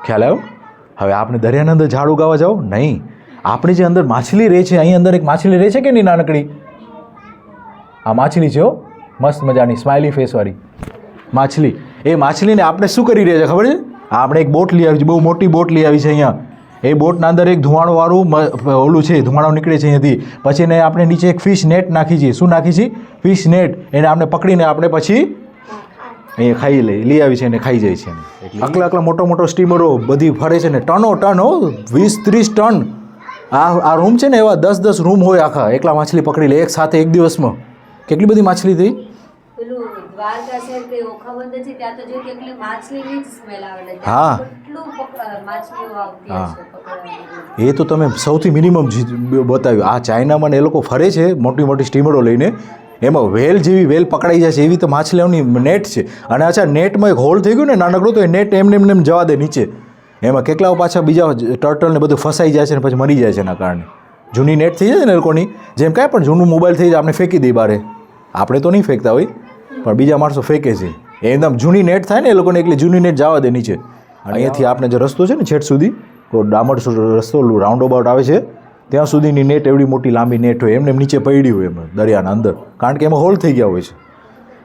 ખ્યાલ આવ્યો? હવે આપણે દરિયાના અંદર ઝાડ ઉગાવવા જાઓ નહીં, આપણી જે અંદર માછલી રહે છે, અહીં અંદર એક માછલી રહે છે કે નહીં નાનકડી? આ માછલી છે હો, મસ્ત મજાની સ્માઇલી ફેસવાળી માછલી. એ માછલીને આપણે શું કરી રહ્યા છે ખબર છે? આપણે એક બોટ લઈ આવી છે, બહુ મોટી બોટ લઈ આવી છે અહીંયા. એ બોટના અંદર એક ધુમાડોવાળું ઓલું છે, ધુમાડો નીકળે છે અહીંયાથી. પછી એને આપણે નીચે એક ફિશ નેટ નાખી છે. શું નાખી છે? Fish net. એને આપણે પકડીને આપણે પછી અહીંયા ખાઈ લઈ આવી છે, એને ખાઈ જાય છે. આટલા મોટા મોટા સ્ટીમરો બધી ફરે છે ને, ટનો ટન હો, 20-30 ટન. આ રૂમ છે ને, એવા 10-10 રૂમ હોય આખા, એકલા માછલી પકડી લે એક સાથે એક દિવસમાં. કેટલી બધી માછલી થઈ. પેલું દ્વારકા છે તે ઓખા બંદર છે, ત્યાં તો જો કે એકલી માછલીની જ સ્મેલ આવે. હા. કેટલું માછલીઓ આવતી હા. હશે પકડવાની. એ તો તમે સૌથી મિનિમમ બતાવ્યું. આ ચાઇનામાં ને એ લોકો ફરે છે મોટી મોટી સ્ટીમરો લઈને, એમાં વેલ જેવી વેલ પકડાઈ જાય છે, એવી તો માછલીઓની નેટ છે. અને અચ્છા, નેટમાં એક હોલ થઈ ગયું ને નાનકડું, તો એ નેટ એમને જવા દે નીચે. એમાં કેટલાઓ પાછા બીજા ટર્ટલ ને બધું ફસાઈ જાય છે ને પછી મરી જાય છે એના કારણે. જૂની નેટ થઈ જાય ને એ લોકોની, જેમ કાંઈ પણ જૂનું મોબાઈલ થઈ જાય આપણે ફેંકી દઈએ બારે. આપણે તો નહીં ફેંકતા હોય, પણ બીજા માણસો ફેંકે છે. એકદમ જૂની નેટ થાય ને એ લોકોને, એટલે જૂની નેટ જવા દે નીચે. અહીંયાથી આપણે જે રસ્તો છે ને છેટ સુધી, તો ડામર રસ્તો રાઉન્ડ અબાઉટ આવે છે, ત્યાં સુધીની નેટ એવડી મોટી લાંબી નેટ હોય, એમને નીચે પડી હોય એમાં દરિયાના અંદર, કારણ કે એમાં હોલ થઈ ગયા હોય છે.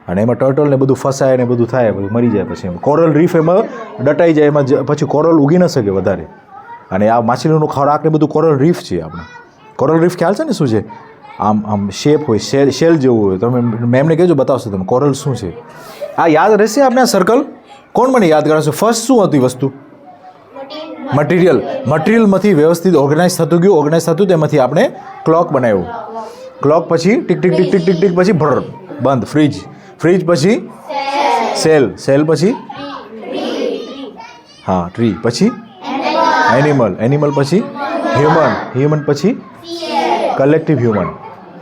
અને એમાં ટર્ટલ ને બધું ફસાય ને બધું થાય, બધું મરી જાય. પછી કોરલ રીફ એમાં દટાઈ જાય, એમાં પછી કોરલ ઉગી ન શકે વધારે. અને આ માછલીનો ખોરાક ને બધું કોરલ રીફ છે. આપણે કોરલ રીફ ખ્યાલ છે ને શું છે? આમ શેપ હોય, શેલ જેવું હોય. તમે મેમને કહેજો, બતાવશો તમે કોરલ શું છે. આ યાદ રહેશે આપણે આ સર્કલ? કોણ મને યાદ કરાવશે? ફર્સ્ટ શું હતી વસ્તુ? મટીરિયલમાંથી વ્યવસ્થિત ઓર્ગેનાઇઝ થતું ગયું, ઓર્ગેનાઇઝ થતું તેમાંથી આપણે ક્લોક બનાવ્યું. ક્લોક પછી ટીક ટીક ટીક ટીક ટીક ટીક પછી ભર બંધ. ફ્રીજ પછી સેલ પછી હા ટ્રી પછી એનિમલ પછી હ્યુમન પછી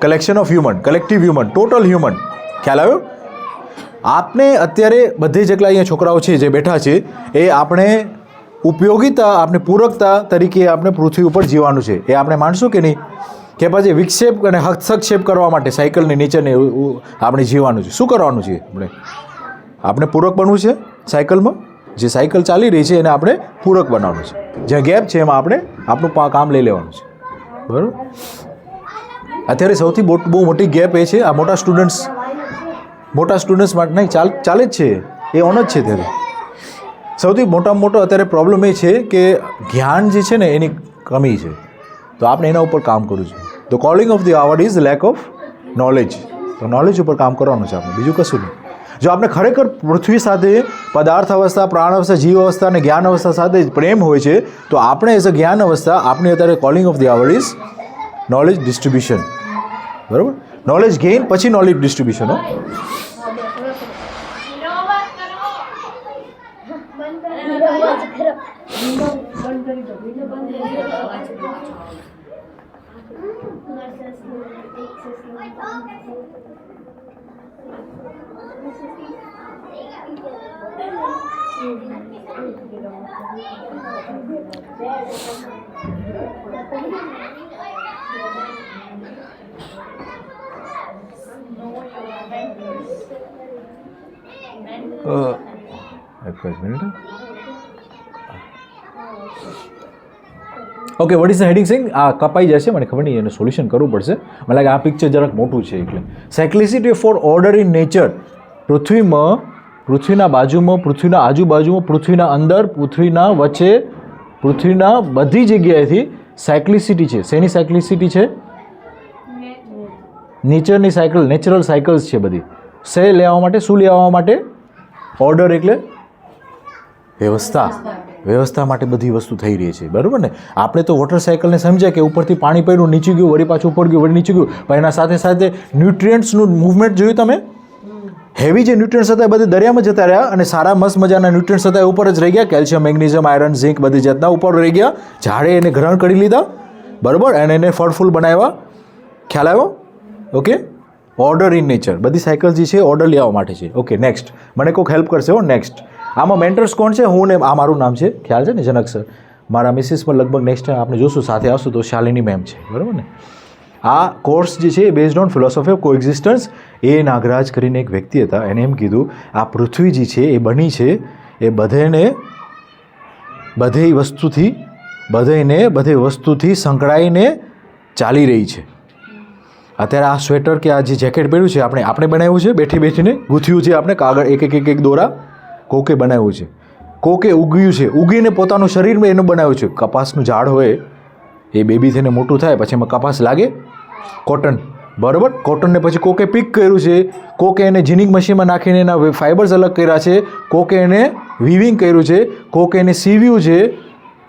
collection of human, collective human, total human. ખ્યાલ આવ્યો? આપને અત્યારે બધે જેટલા અહીંયા છોકરાઓ છે જે બેઠા છે, એ આપણે ઉપયોગિતા, આપણે પૂરકતા તરીકે આપણે પૃથ્વી ઉપર જીવવાનું છે. એ આપણે માનશું કે નહીં? કે પછી વિક્ષેપ અને હસ્તક્ષેપ કરવા માટે સાયકલની નીચેને આપણે જીવવાનું છે. શું કરવાનું છે? આપણે પૂરક બનવું છે સાયકલમાં. જે સાયકલ ચાલી રહી છે એને આપણે પૂરક બનાવવાનું છે. જ્યાં ગેપ છે એમાં આપણે આપણું કામ લઈ લેવાનું છે. બરાબર? અત્યારે સૌથી બહુ મોટી ગેપ એ છે, આ મોટા સ્ટુડન્ટ્સ માટે નહીં, ચાલે જ છે, એ ઓન જ છે. ત્યારે સૌથી મોટામાં મોટો અત્યારે પ્રોબ્લેમ એ છે કે જ્ઞાન જે છે ને એની કમી છે. તો આપણે એના ઉપર કામ કરવું છે. The calling of the hour is lack of knowledge. તો નોલેજ ઉપર કામ કરવાનું છે આપણે, બીજું કશું નહીં. જો આપણે ખરેખર પૃથ્વી સાથે પદાર્થ અવસ્થા, પ્રાણ અવસ્થા, જીવ અવસ્થા અને જ્ઞાન અવસ્થા સાથે પ્રેમ હોય છે, તો આપણે એઝ અ જ્ઞાન અવસ્થા, આપણી અત્યારે calling of the hour is knowledge distribution. બરાબર? નોલેજ ગેઇન પછી નોલેજ ડિસ્ટ્રીબ્યુશન. એક જ minute. Okay, what is the heading saying? આ કપાઈ જશે, મને ખબર નહીં, એનું સોલ્યુશન કરવું પડશે. મને લાગે આ પિક્ચર જરાક મોટું છે એટલે. સાયક્લિસિટી ફોર ઓર્ડર ઇન નેચર. પૃથ્વીમાં, પૃથ્વીના બાજુમાં, પૃથ્વીના આજુબાજુમાં, પૃથ્વીના અંદર, પૃથ્વીના વચ્ચે, પૃથ્વીના બધી જગ્યાએથી સાયક્લિસિટી છે. શેની સાયક્લિસિટી છે? નેચરની સાયકલ, નેચરલ સાયકલ્સ છે બધી. સે લેવા માટે, શું લેવા માટે? ઓર્ડર એટલે વ્યવસ્થા માટે બધી વસ્તુ થઈ રહી છે. બરાબર ને? આપણે તો વોટર સાયકલને સમજ્યા કે ઉપરથી પાણી પડ્યું, નીચે ગયું, વળી પાછું ઉપર ગયું, વળી નીચે ગયું, પણ એના સાથે સાથે ન્યુટ્રિયન્ટ્સનું મૂવમેન્ટ જોયું તમે? હેવી જે ન્યુટ્રિયન્ટ્સ હતા એ બધે દરિયામાં જતા રહ્યા, અને સારા મસ્ત મજાના ન્યુટ્રિયન્ટ્સ હતા એ ઉપર જ રહી ગયા. કેલ્શિયમ, મેગ્નેશિયમ, આયરન, ઝિંક બધી જાતના ઉપર રહી ગયા. ઝાડે એને ગ્રહણ કરી લીધા. બરાબર? અને એને ફળફૂલ બનાવ્યા. ખ્યાલ આવ્યો? Okay, order in nature. બધી સાયકલ જે છે ઓર્ડર લેવા માટે છે. Okay, next. મને કોઈક હેલ્પ કરશે હો. નેક્સ્ટ આમાં મેન્ટર્સ કોણ છે? હું ને આ મારું નામ છે, ખ્યાલ છે ને? જનક સર. મારા મિસિસ પણ લગભગ નેક્સ્ટ ટાઈમ આપણે જોશું, સાથે આવશું તો શાલિની મેમ છે. બરાબર ને? આ કોર્સ જે છે એ based on philosophy of coexistence. એ નાગરાજ કરીને એક વ્યક્તિ હતા, એને એમ કીધું આ પૃથ્વી જે છે એ બની છે એ બધાને બધી વસ્તુથી સંકળાઈને ચાલી રહી છે. અત્યારે આ સ્વેટર કે આ જે જેકેટ પહેર્યું છે આપણે બનાવ્યું છે, બેઠીને ગૂંથ્યું છે, આપણે કાગળ એક દોરા કોકે બનાવ્યું છે, કોકે ઉગ્યું છે, ઉગીને પોતાનું શરીરમાં એનું બનાવ્યું છે. કપાસનું ઝાડ હોય એ બેબી થઈને મોટું થાય પછી એમાં કપાસ લાગે, કોટન, બરાબર. કોટનને પછી કોકે પીક કર્યું છે, કોકે એને જીનિંગ મશીનમાં નાખીને એના ફાઇબર્સ અલગ કર્યા છે, કોકે એને વીવિંગ કર્યું છે, કોકે એને સીવ્યું છે,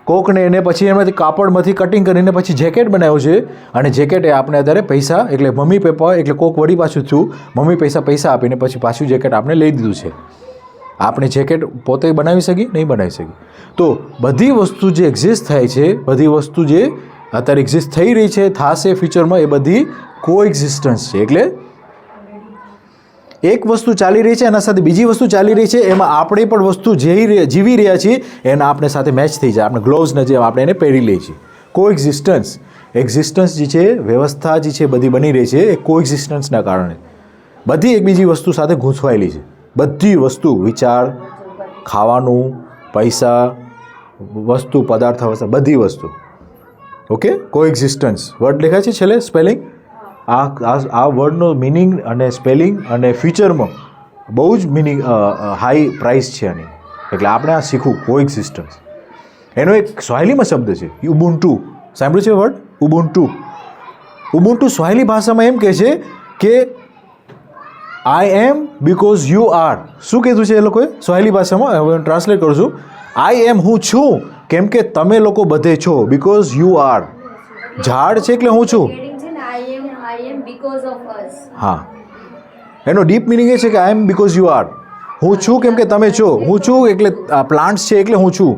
કોકને એને પછી એમાંથી કાપડમાંથી કટિંગ કરીને પછી જેકેટ બનાવ્યું છે. અને જેકેટ એ આપણે અત્યારે પૈસા એટલે મમ્મી પપ્પા એટલે કોક વળી પાછું થયું, મમ્મી પૈસા આપીને પછી પાછું જેકેટ આપણે લઈ દીધું છે. આપણે જેકેટ પોતે બનાવી શકીએ નહીં બનાવી શકીએ. તો બધી વસ્તુ જે એક્ઝિસ્ટ થાય છે, બધી વસ્તુ જે અત્યારે એક્ઝિસ્ટ થઈ રહી છે, થશે ફ્યુચરમાં, એ બધી કોએક્ઝિસ્ટન્સ છે. એટલે એક વસ્તુ ચાલી રહી છે એના સાથે બીજી વસ્તુ ચાલી રહી છે, એમાં આપણે પણ વસ્તુ જીવી રહ્યા છીએ એના આપણે સાથે મેચ થઈ જાય. આપણે ગ્લોવ્સને જે આપણે એને પહેરી લઈએ છીએ. કોએક્ઝિસ્ટન્સ, એક્ઝિસ્ટન્સ જે છે, વ્યવસ્થા જે છે બધી બની રહી છે એ કોએક્ઝિસ્ટન્સના કારણે. બધી એક બીજી વસ્તુ સાથે ગૂંથવાયેલી છે. બધી વસ્તુ, વિચાર, ખાવાનું, પૈસા, વસ્તુ, પદાર્થ, બધી વસ્તુ. ઓકે, કોએક્ઝિસ્ટન્સ વર્ડ લખાય છે છેલ્લે સ્પેલિંગ. આ વર્ડનો મિનિંગ અને સ્પેલિંગ અને ફ્યુચરમાં બહુ જ મિનિંગ હાઈ પ્રાઇસ છે આની. એટલે આપણે આ શીખવું, કોએક્ઝિસ્ટન્સ. એનો એક સ્વાહિલીમાં શબ્દ છે ઉબુન્ટુ. સાંભળ્યું છે વર્ડ ઉબુન્ટુ? ઉબુન્ટુ સ્વાહિલી ભાષામાં એમ કહે છે કે આઈ એમ બિકોઝ યુ આર. શું કીધું છે એ લોકોએ સ્વાહિલી ભાષામાં? હવે હું ટ્રાન્સલેટ કરું છું. આઈ એમ, હું છું કેમ કે તમે લોકો બધે છો. બિકોઝ યુ આર, ઝાડ છે એટલે હું છું. હા, એનો ડીપ મિનિંગ એ છે કે આઈ એમ બિકોઝ યુ આર. હું છું કેમ કે તમે છો. હું છું એટલે પ્લાન્ટ્સ છે એટલે હું છું,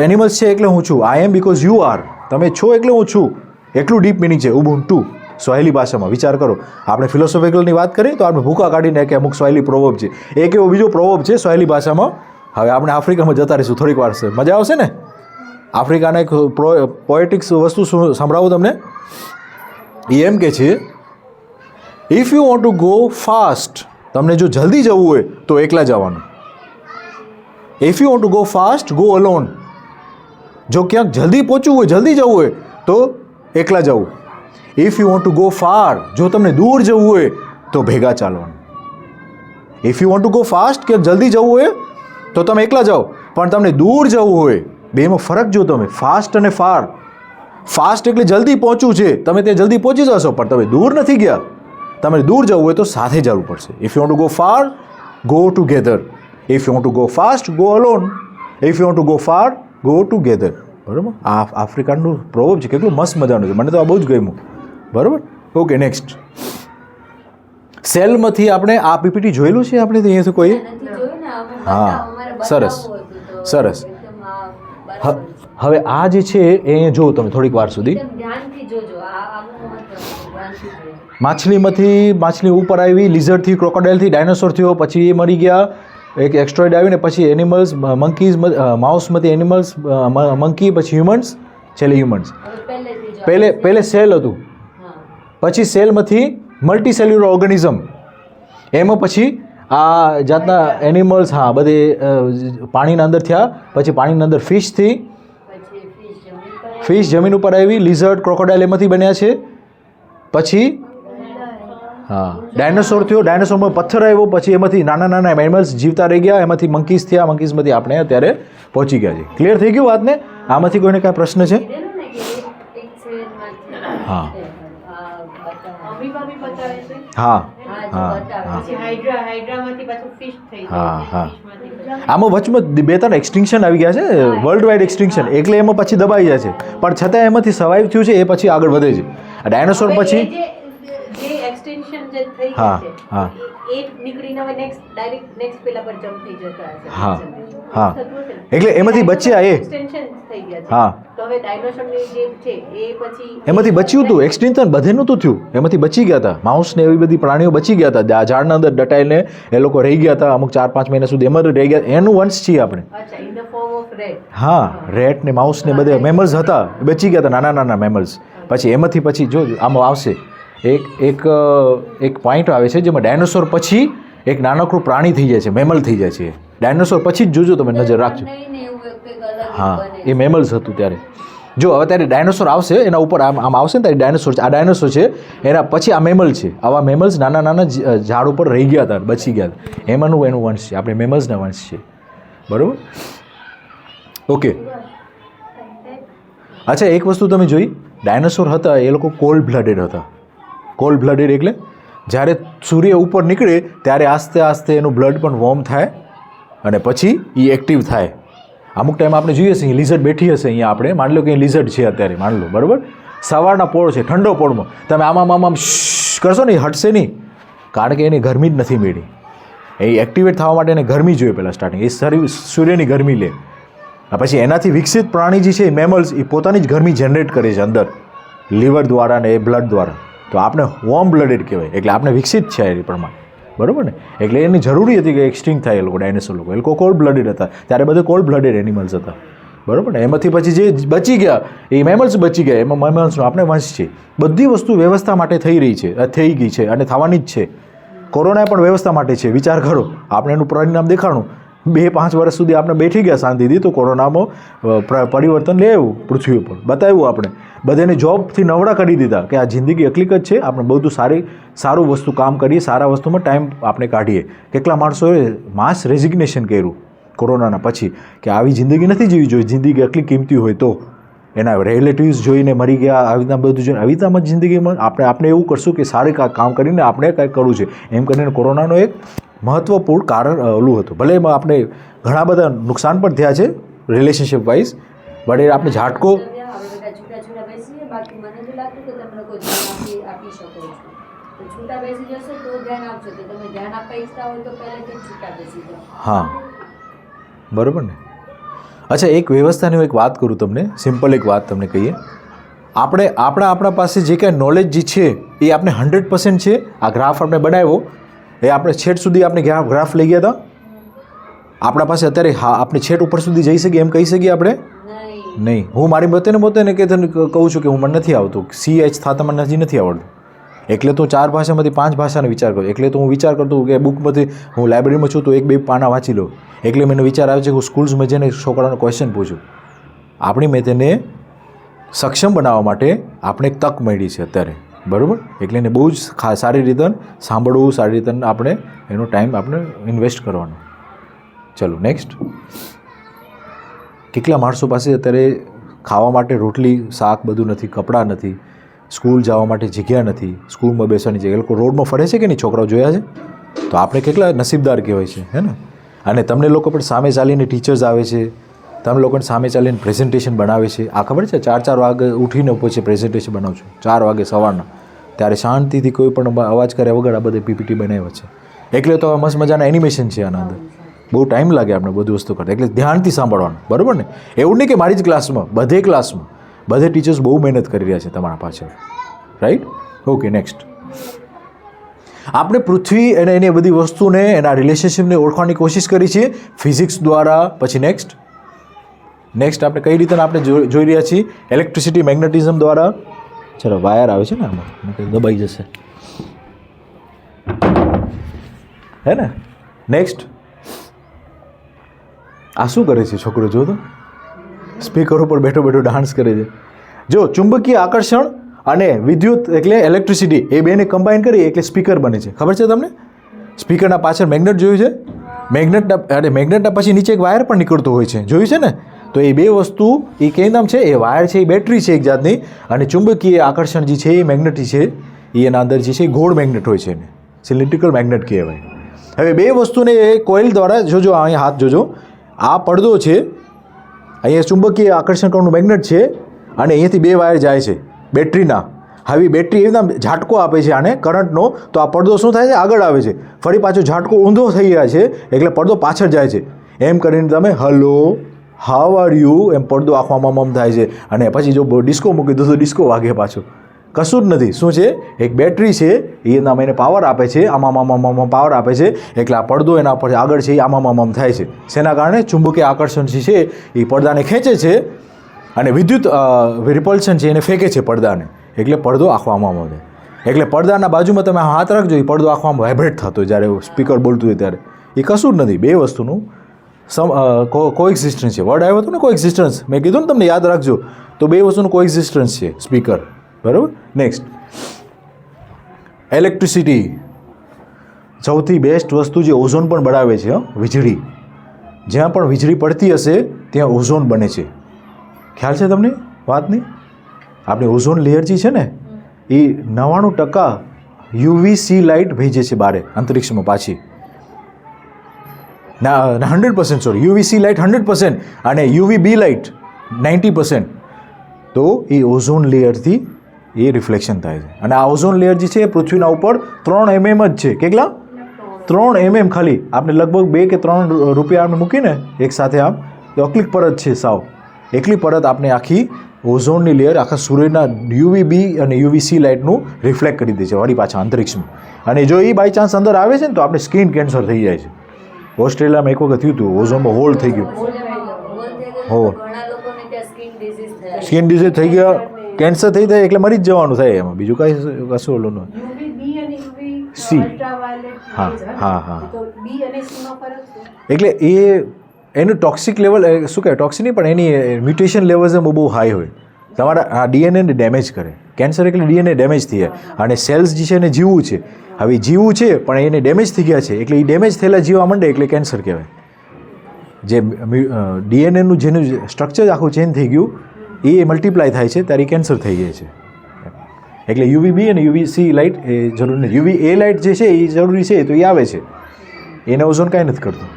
એનિમલ્સ છે એટલે હું છું. આઈ એમ બિકોઝ યુ આર, તમે છો એટલે હું છું. એટલું ડીપ મિનિંગ છે ઉબુન્ટુ સ્વાહિલી ભાષામાં. વિચાર કરો, આપણે ફિલોસોફિકલની વાત કરીએ તો આપણે ભૂકા કાઢીને કે અમુક સ્વાહિલી પ્રોવર્બ છે. એક એવો બીજો પ્રોવર્બ છે સ્વાહિલી ભાષામાં. હવે આપણે આફ્રિકામાં જતા રહીશું થોડીક વાર, મજા આવશે ને. આફ્રિકાના એક પોએટિક્સ વસ્તુ સંભળાવું તમને. એ એમ કે છે, if you want to go fast, તમને જો જલ્દી જવું હોય તો એકલા જવાનું. If you want to go fast, go alone. જો ક્યાંક જલ્દી પહોંચવું હોય, જલ્દી જવું હોય તો એકલા જવું. If you want to go far, જો તમને દૂર જવું હોય તો ભેગા ચાલવાનું. If you want to go fast, ક્યાંક જલ્દી જવું હોય તો તમે એકલા જાઓ, પણ તમને દૂર જવું હોય, બેમાં ફરક જો તમે, ફાસ્ટ અને ફાર. ફાસ્ટ એટલે જલ્દી પહોંચવું છે, તમે ત્યાં જલ્દી પહોંચી જશો, પણ તમે દૂર નથી ગયા. તમારે દૂર જવું હોય તો સાથે જવું પડશે. If you want to go far, go together. If you want to go fast, go alone. If you want to go far, go together. બરાબર, આ આફ્રિકાનું પ્રોવર્બ છે, કેટલું મસ્ત મજાનું છે, મને તો આ બહુ જ ગમ્યું. બરાબર. Okay, next. સેલમાંથી આપણે આ પીપીટી જોયેલું છે આપણે તો અહીંયાથી કોઈ? હા, સરસ સરસ. હવે આ જે છે એ અહીંયા જુઓ તમે થોડીક વાર સુધી. માછલી ઉપર આવી, લિઝર્ડથી, ક્રોકોડાઇલથી, ડાયનોસોર થયો, પછી એ મરી ગયા, એક એક્સ્ટ્રોઇડ આવીને પછી એનિમલ્સ, મંકીઝ, માઉસમાંથી એનિમલ્સ, મંકી, પછી હ્યુમન્સ, છેલ્લે હ્યુમન્સ. પહેલે સેલ હતું, પછી સેલમાંથી મલ્ટી સેલ્યુલર ઓર્ગેનિઝમ, એમાં પછી આ જાતના એનિમલ્સ, હા, બધે પાણીના અંદર થયા, પછી પાણીના અંદર ફિશ જમીન ઉપર આવી, લિઝર્ડ, ક્રોકોડાઇલ એમાંથી બન્યા છે. પછી હા, ડાયનોસોર થયો, ડાયનોસોરમાં પથ્થર આવ્યો, પછી એમાંથી નાના નાના એનિમલ્સ જીવતા રહી ગયા, એમાંથી મંકીઝ થયા, મંકીઝમાંથી આપણે અત્યારે પહોંચી ગયા છે. ક્લિયર થઈ ગયું વાતને? આમાંથી કોઈને કાંઈ પ્રશ્ન છે? હા હા હા હા. આમાં વચમાં 2-3 એક્સટિંક્શન આવી ગયા છે, વર્લ્ડ વાઇડ એક્સટિંક્શન, એટલે એમાં પછી દબાઈ જાય છે, પણ છતાં એમાંથી સર્વાઈવ થયું છે, એ પછી આગળ વધે છે. ડાયનોસોર પછી હા હા હા હા, એટલે એમાંથી બચ્યા એ. હા, એમાંથી બચ્યું હતું, એક્સટિંક્શન બધે નહોતું થયું, એમાંથી બચી ગયા હતા. માઉસ ને એવી બધી પ્રાણીઓ બચી ગયા હતા, ઝાડના અંદર દટાઈને એ લોકો રહી ગયા હતા, અમુક 4-5 મહિના સુધી એમાં રહી ગયા. એનું વંશ છીએ આપણે. હા, રેટ ને માઉસ ને બધે મેમલ્સ હતા, બચી ગયા હતા, નાના નાના મેમલ્સ. પછી એમાંથી પછી જો આમાં આવશે એક પોઈન્ટ આવે છે જેમાં ડાયનોસોર પછી એક નાનકડું પ્રાણી થઈ જાય છે, મેમલ થઈ જાય છે. ડાયનોસોર પછી જ જોજો તમે, નજર રાખજો. હા એ મેમલ્સ હતું ત્યારે. જો હવે ત્યારે ડાયનોસોર આવશે, એના ઉપર આમ આવશે ને ત્યારે ડાયનોસોર છે. આ ડાયનોસોર છે, એના પછી આ મેમલ છે. આવા મેમલ્સ નાના નાના ઝાડ ઉપર રહી ગયા હતા, બચી ગયા હતા. એમાંનું એનું વંશ છે, આપણે મેમલ્સના વંશ છે. બરાબર. ઓકે. અચ્છા, એક વસ્તુ તમે જોઈ, ડાયનોસોર હતા એ લોકો કોલ્ડ બ્લડેડ હતા. કોલ્ડ બ્લડેડ એટલે જ્યારે સૂર્ય ઉપર નીકળે ત્યારે આસ્તે આસ્તે એનું બ્લડ પણ વોર્મ થાય અને પછી એ એક્ટિવ થાય. અમુક ટાઈમ આપણે જોઈએ છીએ લિઝર્ડ બેઠી હશે અહીંયા, આપણે માની લો કે લિઝર્ડ છે અત્યારે, માની લો, બરાબર. સવારના પોળ છે, ઠંડો પોળમાં તમે આમ કરશો ને, એ હટશે નહીં, કારણ કે એની ગરમી જ નથી મેળી. એ એક્ટિવેટ થવા માટે એને ગરમી જોઈએ પહેલાં સ્ટાર્ટિંગ, એ સૂર્યની ગરમી લે. પછી એનાથી વિકસિત પ્રાણી જે છે એ મેમલ્સ, એ પોતાની જ ગરમી જનરેટ કરે છે અંદર લીવર દ્વારા ને એ બ્લડ દ્વારા. તો આપણે વોર્મ બ્લડેડ કહેવાય, એટલે આપણે વિકસિત છે એ પ્રમાણે, બરાબર ને. એટલે એની જરૂરી હતી કે એક્સટિંક્ટ થાય એ લોકો, ડાયનોસોર લોકો. એ લોકો કોલ્ડ બ્લડેડ હતા ત્યારે, બધે કોલ્ડ બ્લડેડ એનિમલ્સ હતા, બરાબર ને. એમાંથી પછી જે બચી ગયા એ મેમલ્સ બચી ગયા, એમાં મેમલ્સનો આપણે વંશ છે. બધી વસ્તુ વ્યવસ્થા માટે થઈ રહી છે, થઈ ગઈ છે અને થવાની જ છે. કોરોના પણ વ્યવસ્થા માટે છે. વિચાર કરો, આપણે એનું પરિણામ દેખાણું. 2-5 વર્ષ સુધી આપણે બેઠી ગયા શાંતિથી, તો કોરોનામાં પરિવર્તન લે આવ્યું પૃથ્વી ઉપર, બતાવ્યું આપણે. બધાને જોબથી નવડા કરી દીધા કે આ જિંદગી એકલીક જ છે, આપણે બધું સારું વસ્તુ કામ કરીએ, સારા વસ્તુમાં ટાઈમ આપણે કાઢીએ. કેટલા માણસોએ માસ રેઝિગ્નેશન કર્યું કોરોનાના પછી, કે આવી જિંદગી નથી જીવી જોઈએ, જિંદગી એટલી કિંમતી હોય તો. એના રિલેટિવ્સ જોઈને મરી ગયા, આવી રીતના બધું જોઈને, આવી રીતના જિંદગીમાં આપણે એવું કરશું કે સારી કામ કરીને આપણે કંઈક કરવું છે, એમ કરીને કોરોનાનો એક મહત્વપૂર્ણ કારણ ઓલું હતું. ભલે એમાં આપણે ઘણા બધા નુકસાન પણ થયા છે રિલેશનશિપ વાઇઝ, બટ એ આપણે ઝાટકો. હા, બરાબર ને. અચ્છા, એક વ્યવસ્થાની એક વાત કરું તમને, સિમ્પલ એક વાત તમને કહીએ. આપણે આપણા પાસે જે કાંઈ નોલેજ જે છે એ આપણે 100% છે. આ ગ્રાફ આપણે બનાવ્યો એ આપણે છેટ સુધી આપણે ગ્રાફ લઈ ગયા હતા. આપણા પાસે અત્યારે આપણે છેટ ઉપર સુધી જઈ શકીએ એમ કહી શકીએ આપણે? નહીં. હું મારી પોતે કે તને કહું છું કે હું મને નથી આવતું, CH થતા મને હજી નથી આવડતું. એટલે તો 4 ભાષામાંથી 5 ભાષાનો વિચાર કરું. એટલે તો હું વિચાર કરતો કે બુકમાંથી, હું લાઇબ્રેરીમાં છું તો 1-2 પાના વાંચી લઉં. એટલે મને વિચાર આવે છે કે હું સ્કૂલ્સમાં જઈને છોકરાનો ક્વેશ્ચન પૂછું. મેં તેને સક્ષમ બનાવવા માટે આપણે એક તક મળી છે અત્યારે, બરાબર. એટલે એને બહુ જ સારી રીતે સાંભળવું, સારી રીતે આપણે એનો ટાઈમ આપણે ઇન્વેસ્ટ કરવાનો. ચલો નેક્સ્ટ. કેટલા માણસો પાસે અત્યારે ખાવા માટે રોટલી શાક બધું નથી, કપડાં નથી, સ્કૂલ જવા માટે જગ્યા નથી, સ્કૂલમાં બેસવાની જગ્યા. એ લોકો રોડમાં ફરે છે કે નહીં, છોકરાઓ જોયા છે? તો આપણે કેટલા નસીબદાર કહેવાય છે, હે ને. અને તમને લોકો પણ સામે ચાલીને ટીચર્સ આવે છે, તમે લોકોને સામે ચાલીને પ્રેઝન્ટેશન બનાવે છે. આ ખબર છે, 4 વાગે ઉઠીને પછી પ્રેઝન્ટેશન બનાવું છું, 4 વાગે સવારના. ત્યારે શાંતિથી કોઈ પણ અવાજ કરે વગર આ બધે PPT બનાવ્યા છે. એટલે તો મસ્ત મજાના એનિમેશન છે આના અંદર. બહુ ટાઈમ લાગે આપણે બધી વસ્તુ કરતા, એટલે ધ્યાનથી સાંભળવાનું, બરાબર ને. એવું નહીં કે મારી જ ક્લાસમાં, બધે ટીચર્સ બહુ મહેનત કરી રહ્યા છે તમારા પાછળ, રાઈટ. Okay, next. આપણે પૃથ્વી અને એની બધી વસ્તુને, એના રિલેશનશિપને ઓળખવાની કોશિશ કરી છે ફિઝિક્સ દ્વારા. પછી નેક્સ્ટ આપણે કઈ રીતે આપણે જોઈ રહ્યા છીએ? ઇલેક્ટ્રિસિટી, મેગ્નેટિઝમ દ્વારા. ચલો, વાયર આવે છે ને આમાં, દબાઈ જશે, હે ને. નેક્સ્ટ. આ શું કરે છે છોકરો? જો તો સ્પીકર ઉપર બેઠો ડાન્સ કરે છે. જો, ચુંબકીય આકર્ષણ અને વિદ્યુત એટલે ઇલેક્ટ્રિસિટી, એ બેને કમ્બાઈન કરી એટલે સ્પીકર બને છે. ખબર છે તમને? સ્પીકરના પાછળ મેગ્નેટ જોયું છે? મેગ્નેટના પછી નીચે એક વાયર પણ નીકળતો હોય છે, જોયું છે ને? તો એ બે વસ્તુ, એ કઈ નામ છે? એ વાયર છે, એ બેટરી છે એક જાતની, અને ચુંબકીય આકર્ષણ જે છે એ મેગ્નેટ છે, એના અંદર જે છે ગોળ મેગ્નેટ હોય છે, એને સિલિન્ડ્રિકલ મેગ્નેટ કહેવાય. હવે બે વસ્તુને એ કોઇલ દ્વારા, જોજો અહીંયા હાથ જોજો, આ પડદો છે, અહીંયા ચુંબકીય આકર્ષણ કરવાનું મેગ્નેટ છે, અને અહીંયાથી 2 વાયર જાય છે બેટરીના. હવે બેટરી એવી ઝાટકો આપે છે આને કરંટનો, તો આ પડદો શું થાય છે? આગળ આવે છે. ફરી પાછો ઝાટકો ઊંધો થઈ જાય છે, એટલે પડદો પાછળ જાય છે. એમ કરીને તમે હલો, હાવ આર યુ, એમ પડદો આંખમાં મમ થાય છે. અને પછી જો ડિસ્કો મૂકી દો તો ડિસ્કો વાગે પાછો. કશું જ નથી. શું છે? એક બેટરી છે, એનામાં એને પાવર આપે છે, આમાં પાવર આપે છે, એટલે આ પડદો એના પર આગળ છે એ આમાં થાય છે. શેના કારણે? ચુંબકીય આકર્ષણ જે છે એ પડદાને ખેંચે છે, અને વિદ્યુત રિપલ્શન છે એને ફેંકે છે પડદાને, એટલે પડદો આંખવામાં આવે. એટલે પડદાના બાજુમાં તમે હાથ રાખજો, એ પડદો આંખવામાં વાઇબ્રેટ થતો હોય જ્યારે સ્પીકર બોલતું હોય ત્યારે. એ કશું જ નથી, બે વસ્તુનું કોએક્ઝિસ્ટન્સ છે. વર્ડ આવ્યો હતો ને કોએક્ઝિસ્ટન્સ, મેં કીધું ને તમને યાદ રાખજો. તો બે વસ્તુનું કોએક્ઝિસ્ટન્સ છે સ્પીકર, બરાબર. Next electricity. સૌથી બેસ્ટ વસ્તુ જે ઓઝોન પણ બનાવે છે, વીજળી. જ્યાં પણ વીજળી પડતી હશે ત્યાં ઓઝોન બને છે. ખ્યાલ છે તમને વાતની? આપણી ઓઝોન લેયર જે છે ને એ 99% યુવીસી લાઇટ ભેજે છે બહાર અંતરિક્ષમાં પાછી. 100% સોરી, યુવીસી લાઇટ 100% અને યુવીબી લાઇટ 90%. તો એ ઓઝોન લેયરથી એ રિફ્લેક્શન થાય છે. અને આ ઓઝોન લેયર જે છે એ પૃથ્વીના ઉપર 3 mm જ છે. કેટલા? 3 mm ખાલી. આપણે લગભગ 2 કે 3 રૂપિયા આપણે મૂકીને એક સાથે આમ એકલી પરત છે સાવ. એકલી પરત આપણે આખી ઓઝોનની લેયર આખા સૂર્યના યુવીબી અને યુવીસી લાઇટનું રિફ્લેક્ટ કરી દે છે વળી પાછા અંતરિક્ષમાં. અને જો એ બાય ચાન્સ અંદર આવે છે ને તો આપણે સ્કિન કેન્સર થઈ જાય છે. ઓસ્ટ્રેલિયામાં એક વખત થયું હતું, ઓઝોનમાં હોલ થઈ ગયું. હોલ સ્કિન ડિઝીઝ થઈ ગયા, કેન્સર થઈ જાય એટલે મરી જ જવાનું થાય એમાં, બીજું કાંઈ કશું ઓલું ન. સી, હા હા હા. એટલે એનું ટોક્સિક લેવલ શું કહેવાય, ટોક્સિક નહીં પણ એની મ્યુટેશન લેવલ બહુ હાઈ હોય. તમારા આ ડીએનએને ડેમેજ કરે. કેન્સર એટલે ડીએનએ ડેમેજ થઈ જાય. અને સેલ્સ જે છે એને જીવવું છે. હવે જીવવું છે પણ એને ડેમેજ થઈ ગયા છે, એટલે એ ડેમેજ થયેલા જીવવા માંડે એટલે કેન્સર કહેવાય. જે ડીએનએનું જેનું સ્ટ્રક્ચર આખું ચેન્જ થઈ ગયું એ મલ્ટીપ્લાય થાય છે ત્યારે કેન્સર થઈ જાય છે. એટલે યુવીબી અને યુવીસી લાઇટ એ જરૂરી નથી. યુવી એ લાઇટ જે છે એ જરૂરી છે તો એ આવે છે, એને ઓઝોન કાંઈ નથી કરતું,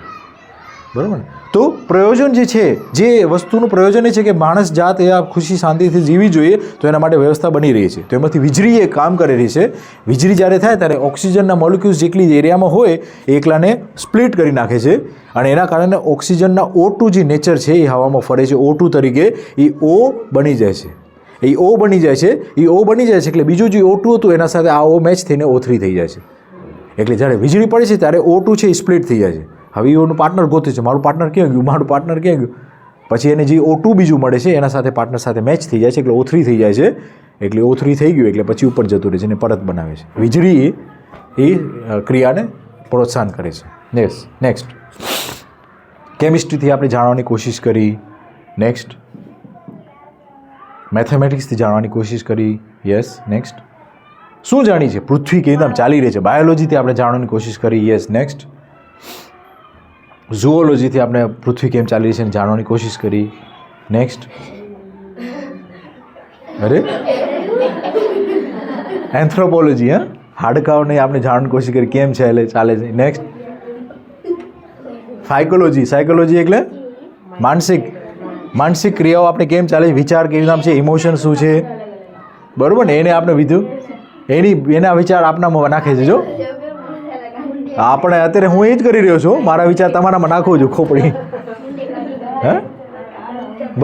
બરાબર ને. તો પ્રયોજન જે છે, જે વસ્તુનું પ્રયોજન એ છે કે માણસ જાત એ આ ખુશી શાંતિથી જીવી જોઈએ તો એના માટે વ્યવસ્થા બની રહી છે. તો એમાંથી વીજળી એ કામ કરી રહી છે. વીજળી જ્યારે થાય ત્યારે ઓક્સિજનના મોલિક્યુલ્સ જેટલી એરિયામાં હોય એ એકલાને સ્પ્લિટ કરી નાખે છે અને એના કારણે ઓક્સિજનના O2 જે નેચર છે એ હવામાં ફરે છે O2 તરીકે, એ O બની જાય છે. એ O બની જાય છે, એ O બની જાય છે એટલે બીજું જે O2 હતું એના સાથે આ O મેચ થઈને O3 થઈ જાય છે. એટલે જ્યારે વીજળી પડે છે ત્યારે O2 છે એ સ્પ્લિટ થઈ જાય છે. હવે એનું પાર્ટનર ગોતે છે, મારું પાર્ટનર ક્યાં ગયું, મારું પાર્ટનર ક્યાં ગયું. પછી એને જે O2 બીજું મળે છે એના સાથે પાર્ટનર સાથે મેચ થઈ જાય છે એટલે O3 થઈ જાય છે. એટલે O3 થઈ ગયું એટલે પછી ઉપર જતું રહે છે અને પરત બનાવે છે. વીજળી એ ક્રિયાને પ્રોત્સાહન કરે છે. યસ. નેક્સ્ટ કેમિસ્ટ્રીથી આપણે જાણવાની કોશિશ કરી. નેક્સ્ટ મેથેમેટિક્સથી જાણવાની કોશિશ કરી. યસ. નેક્સ્ટ શું જાણી છે, પૃથ્વી કેવી રીતે ચાલી રહી છે. બાયોલોજીથી આપણે જાણવાની કોશિશ કરી. યસ. નેક્સ્ટ ઝુઓલોજીથી આપણે પૃથ્વી કેમ ચાલી રહી છે જાણવાની કોશિશ કરી. નેક્સ્ટ અરે એન્થ્રોપોલોજી, હા, હાડકાઓને આપણે જાણવાની કોશિશ કરી કેમ છે એટલે ચાલે છે. Next psychology. સાયકોલોજી એટલે માનસિક ક્રિયાઓ આપણે કેમ ચાલે છે, વિચાર કેવી નામ છે, ઇમોશન શું છે, બરાબર ને. એને આપણે વિધું એના વિચાર આપણામાં નાખે છે. જો આપણે અત્યારે હું એ જ કરી રહ્યો છું, મારા વિચાર તમારામાં નાખું છું ખોપડી, હે,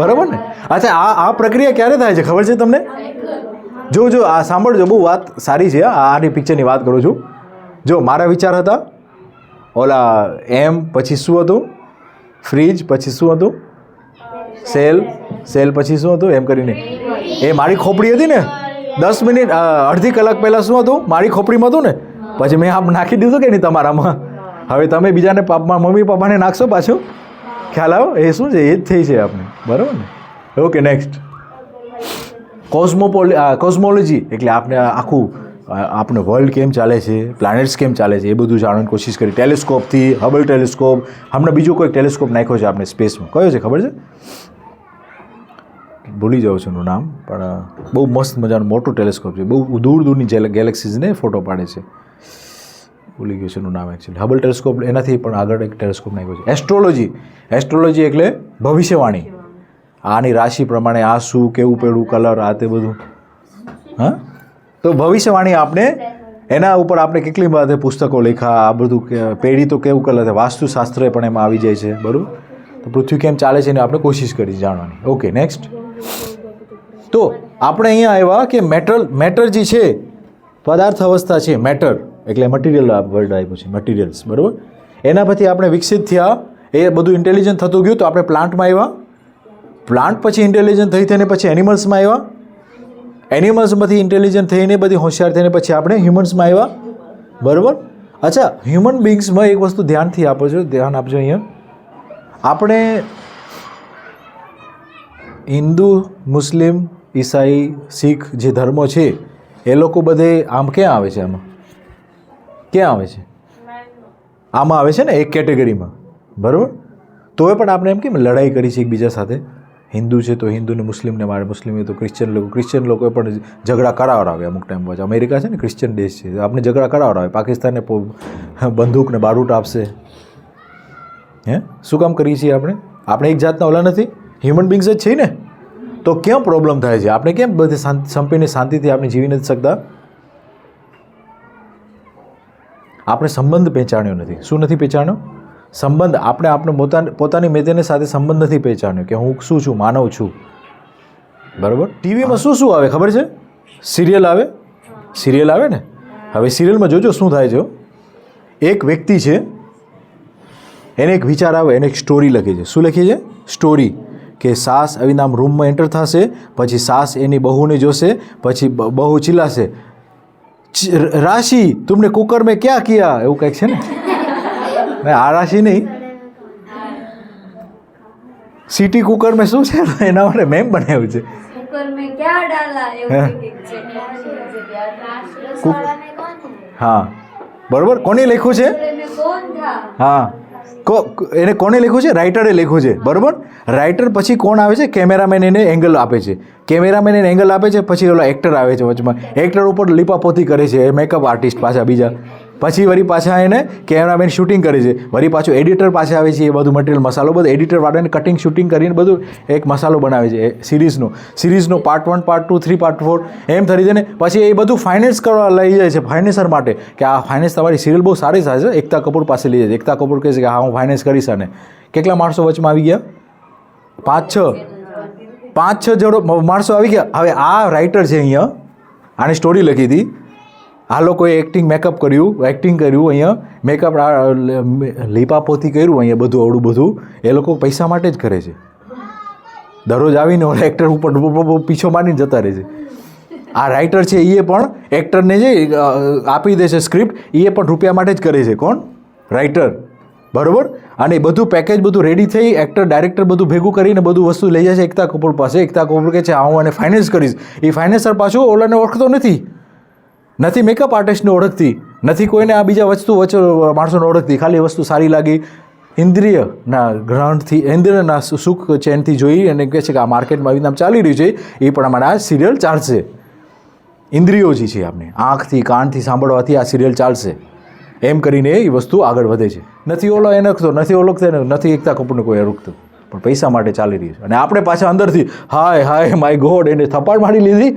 બરાબર ને. અચ્છા, આ પ્રક્રિયા ક્યારે થાય છે ખબર છે તમને? જો આ સાંભળજો, બહુ વાત સારી છે. આની પિક્ચરની વાત કરું છું. જો મારા વિચાર હતા ઓલા એમ, પછી શું હતું ફ્રીજ, પછી શું હતું સેલ, પછી શું હતું એમ કરીને. એ મારી ખોપડી હતી ને 10 મિનિટ અડધી કલાક પહેલાં શું હતું મારી ખોપડીમાં હતું ને, પછી મેં આમ નાખી દીધું કે નહીં તમારામાં. હવે તમે બીજાને મમ્મી પપ્પાને નાખશો પાછું, ખ્યાલ આવ્યો? એ શું છે, એ જ થઈ છે આપણે, બરાબર ને. ઓકે. નેક્સ્ટ કોસ્મોલોજી એટલે આપણે આખું આપણે વર્લ્ડ કેમ ચાલે છે, પ્લાનેટ્સ કેમ ચાલે છે એ બધું જાણવાની કોશિશ કરી. ટેલિસ્કોપથી, હબલ ટેલિસ્કોપ, હમણાં બીજો કોઈ ટેલિસ્કોપ નાખ્યો છે આપણે સ્પેસમાં, કયો છે ખબર છે? ભૂલી જાઉં છું એનું નામ, પણ બહુ મસ્ત મજાનું મોટું ટેલિસ્કોપ છે, બહુ દૂરની ગેલેક્સીઝને ફોટો પાડે છે. ભૂલી ગયું છે એનું નામ એકચ્યુઅલી. હબલ ટેલિસ્કોપ એનાથી પણ આગળ એક ટેલિસ્કોપ નાખ્યો છે. એસ્ટ્રોલોજી એટલે ભવિષ્યવાણી. આની રાશિ પ્રમાણે આ શું, કેવું પેલું કલર, આ તે બધું, હા. તો ભવિષ્યવાણી આપણે એના ઉપર આપણે કેટલી બધી પુસ્તકો લખ્યા, આ બધું પેઢી તો કેવું કલર છે, વાસ્તુશાસ્ત્ર પણ એમાં આવી જાય છે, બરાબર. તો પૃથ્વી કેમ ચાલે છે એને આપણે કોશિશ કરી જાણવાની. ઓકે. નેક્સ્ટ તો આપણે અહીંયા આવ્યા કે મેટર જે છે પદાર્થ અવસ્થા છે, મેટર એટલે મટીરિયલ વર્ડ આપ્યું છે, મટીરિયલ્સ, બરાબર. એના પછી આપણે વિકસિત થયા, એ બધું ઇન્ટેલિજન્ટ થતું ગયું તો આપણે પ્લાન્ટમાં આવ્યા. પ્લાન્ટ પછી ઇન્ટેલિજન્ટ થઈને પછી એનિમલ્સમાં આવ્યા. એનિમલ્સમાંથી ઇન્ટેલિજન્ટ થઈને બધી હોશિયાર થઈને પછી આપણે હ્યુમન્સમાં આવ્યા, બરાબર. અચ્છા, હ્યુમન બિંગ્સમાં એક વસ્તુ ધ્યાન આપજો અહીંયા. આપણે હિન્દુ, મુસ્લિમ, ઈસાઈ, શીખ જે ધર્મો છે એ લોકો બધે આમ ક્યાં આવે છે? આમાં ક્યાં આવે છે? આમાં આવે છે ને, એક કેટેગરીમાં, બરાબર. તોય પણ આપણે એમ કેમ લડાઈ કરી છે એકબીજા સાથે? હિન્દુ છે તો હિન્દુને મુસ્લિમને મારે, મુસ્લિમ તો ક્રિશ્ચિયન લોકોએ પણ ઝઘડા કરાવડાવે અમુક ટાઈમ પછી. અમેરિકા છે ને ક્રિશ્ચિયન દેશ છે, આપણે ઝઘડા કરાવડાવે. પાકિસ્તાનને બંદૂકને બારૂદ આપશે. હે શું કામ કરીએ છીએ આપણે? આપણે એક જાતના ઓલા નથી, હ્યુમન બિંગ્સ જ છે ને, તો કેમ પ્રોબ્લેમ થાય છે? આપણે કેમ બધે સંપીને શાંતિથી આપણે જીવી નથી શકતા? આપણે સંબંધ પહેચાન્યો નથી. શું નથી પહેચાન્યો? સંબંધ. આપણે પોતાની મેદેને સાથે સંબંધ નથી પહેચાન્યો કે હું શું છું, માનવ છું, બરાબર. ટીવીમાં શું આવે ખબર છે? સિરિયલ આવે ને. હવે સિરિયલમાં જોજો શું થાય છે. એક વ્યક્તિ છે, એને એક વિચાર આવે, એને એક સ્ટોરી લખી છે. શું લખી છે? સ્ટોરી. કે સાસ આવીને આમ રૂમમાં એન્ટર થશે, પછી સાસ એની બહુને જોશે, પછી બહુ ચિલ્લાશે, રાશિ તુમને કુકર મેં ક્યાં કિયા, એવું કંઈક છે ને. આ રાશિ નહીં, સિટી કુકર મેં શું છે એના માટે મેમ બનાવ્યું છે. કુકર મેં ક્યાં ડાલા, એવું કંઈક છે. હા બરોબર. કોને લખ્યું છે? હા, એને કોને લખ્યું છે? રાઇટરે લખ્યું છે, બરોબર. રાઇટર પછી કોણ આવે છે? કેમેરામેન એને એંગલ આપે છે. કેમેરામેન એને એંગલ આપે છે, પછી ઓલા એક્ટર આવે છે વચમાં. એક્ટર ઉપર લીપાપોતી કરે છે, મેકઅપ આર્ટિસ્ટ પાછા બીજા. પછી વળી પાછા એને કેમેરામેન શૂટિંગ કરે છે. વળી પાછું એડિટર પાસે આવે છે, એ બધું મટીરિયલ મસાલો બધું એડિટર વાળાને કટિંગ શૂટિંગ કરીને બધું એક મસાલો બનાવે છે સિરીઝનો પાર્ટ 1, પાર્ટ 2, 3, પાર્ટ 4 એમ થઈ જાય ને. પછી એ બધું ફાઇનાન્સ કરવા લઈ જાય છે, ફાઇનાન્સર માટે, કે આ ફાઇનાન્સ તમારી સિરિયલ બહુ સારી થાય છે. એકતા કપૂર પાસે લઈ જાય છે. એકતા કપૂર કહે છે કે હા હું ફાઇનાન્સ કરીશ. અને કેટલા માણસો વચમાં આવી ગયા? 5-6 જોડો માણસો આવી ગયા. હવે આ રાઇટર છે, અહીંયા આને સ્ટોરી લખી હતી. આ લોકોએ મેકઅપ કર્યું, એક્ટિંગ કર્યું, અહીંયા મેકઅપ લીપાપોતી કર્યું, અહીંયા બધું અવડું બધું એ લોકો પૈસા માટે જ કરે છે. દરરોજ આવીને ઓલા એક્ટર ઉપર પીછો મારીને જતા રહે છે. આ રાઇટર છે એ પણ એક્ટરને જે આપી દે છે સ્ક્રિપ્ટ, એ પણ રૂપિયા માટે જ કરે છે. કોણ? રાઇટર, બરાબર. અને બધું પેકેજ બધું રેડી થઈ, એક્ટર ડાયરેક્ટર બધું ભેગું કરીને બધું વસ્તુ લઈ જાય છે એકતા કપૂર પાસે. એકતા કપૂર કહે છે હા હું એને ફાઇનાન્સ કરીશ. એ ફાઇનાન્સર પાછું ઓલાને ઓળખતો નથી મેકઅપ આર્ટિસ્ટને ઓળખતી નથી, કોઈને આ બીજા વચ્ચે માણસોને ઓળખતી. ખાલી વસ્તુ સારી લાગી, ઇન્દ્રિયના ગ્રહણથી, ઇન્દ્રિયના સુખ ચેનથી જોઈ અને કહે છે કે આ માર્કેટમાં આવી નામ ચાલી રહ્યું છે, એ પણ અમારે આ સિરિયલ ચાલશે. ઇન્દ્રિયો જે છે આપણે આંખથી કાનથી સાંભળવાથી આ સિરિયલ ચાલશે, એમ કરીને એ વસ્તુ આગળ વધે છે. નથી ઓલો એને નથી ઓળખતો, નથી એકતા કપૂરને કોઈ ઓળખતું, પણ પૈસા માટે ચાલી રહ્યું છે. અને આપણે પાછા અંદરથી હાય માય ગોડ એને થપ્પડ મારી લીધી,